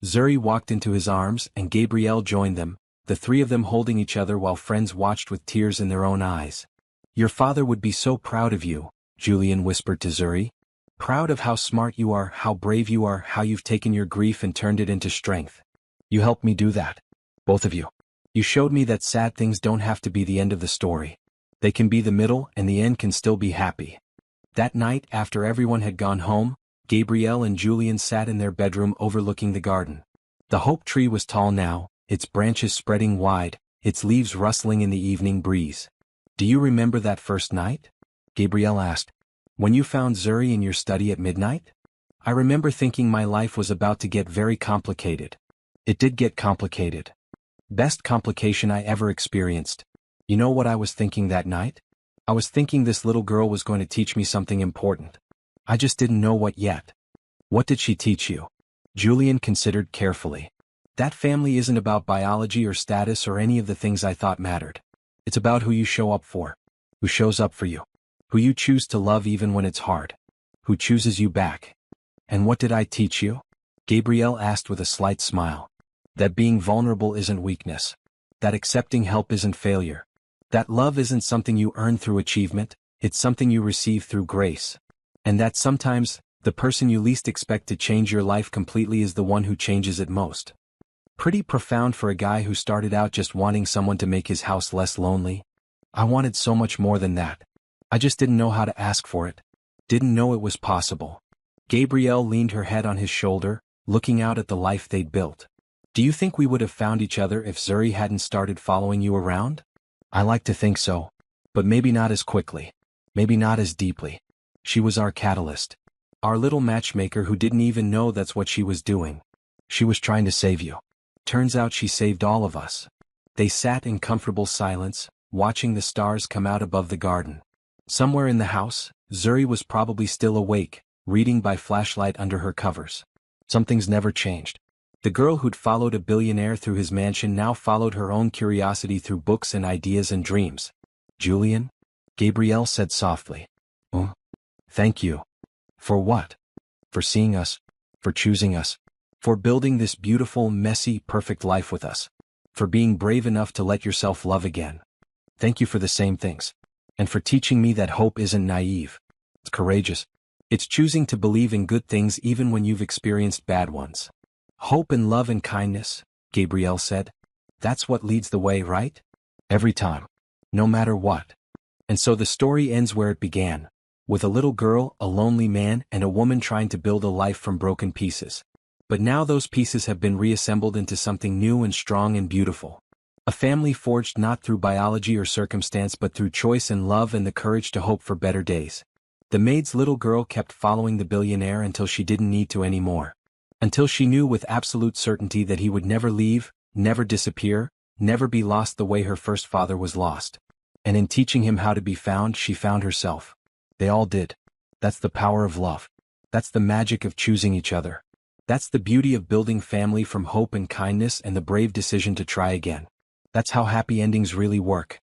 Zuri walked into his arms and Gabrielle joined them, the three of them holding each other while friends watched with tears in their own eyes. Your father would be so proud of you, Julian whispered to Zuri. Proud of how smart you are, how brave you are, how you've taken your grief and turned it into strength. You helped me do that. Both of you. You showed me that sad things don't have to be the end of the story. They can be the middle and the end can still be happy. That night, after everyone had gone home, Gabrielle and Julian sat in their bedroom overlooking the garden. The hope tree was tall now, its branches spreading wide, its leaves rustling in the evening breeze. Do you remember that first night? Gabrielle asked. When you found Zuri in your study at midnight? I remember thinking my life was about to get very complicated. It did get complicated. Best complication I ever experienced. You know what I was thinking that night? I was thinking this little girl was going to teach me something important. I just didn't know what yet. What did she teach you? Julian considered carefully. That family isn't about biology or status or any of the things I thought mattered. It's about who you show up for. Who shows up for you. Who you choose to love even when it's hard. Who chooses you back. And what did I teach you? Gabrielle asked with a slight smile. That being vulnerable isn't weakness. That accepting help isn't failure. That love isn't something you earn through achievement, it's something you receive through grace. And that sometimes, the person you least expect to change your life completely is the one who changes it most. Pretty profound for a guy who started out just wanting someone to make his house less lonely. I wanted so much more than that. I just didn't know how to ask for it. Didn't know it was possible. Gabrielle leaned her head on his shoulder, looking out at the life they'd built. Do you think we would have found each other if Zuri hadn't started following you around? I like to think so. But maybe not as quickly. Maybe not as deeply. She was our catalyst. Our little matchmaker who didn't even know that's what she was doing. She was trying to save you. Turns out she saved all of us. They sat in comfortable silence, watching the stars come out above the garden. Somewhere in the house, Zuri was probably still awake, reading by flashlight under her covers. Something's never changed. The girl who'd followed a billionaire through his mansion now followed her own curiosity through books and ideas and dreams. Julian? Gabrielle said softly. Oh. Thank you. For what? For seeing us. For choosing us. For building this beautiful, messy, perfect life with us. For being brave enough to let yourself love again. Thank you for the same things. And for teaching me that hope isn't naive. It's courageous. It's choosing to believe in good things even when you've experienced bad ones. Hope and love and kindness, Gabrielle said. That's what leads the way, right? Every time. No matter what. And so the story ends where it began. With a little girl, a lonely man, and a woman trying to build a life from broken pieces. But now those pieces have been reassembled into something new and strong and beautiful. A family forged not through biology or circumstance but through choice and love and the courage to hope for better days. The maid's little girl kept following the billionaire until she didn't need to anymore. Until she knew with absolute certainty that he would never leave, never disappear, never be lost the way her first father was lost. And in teaching him how to be found, she found herself. They all did. That's the power of love. That's the magic of choosing each other. That's the beauty of building family from hope and kindness and the brave decision to try again. That's how happy endings really work.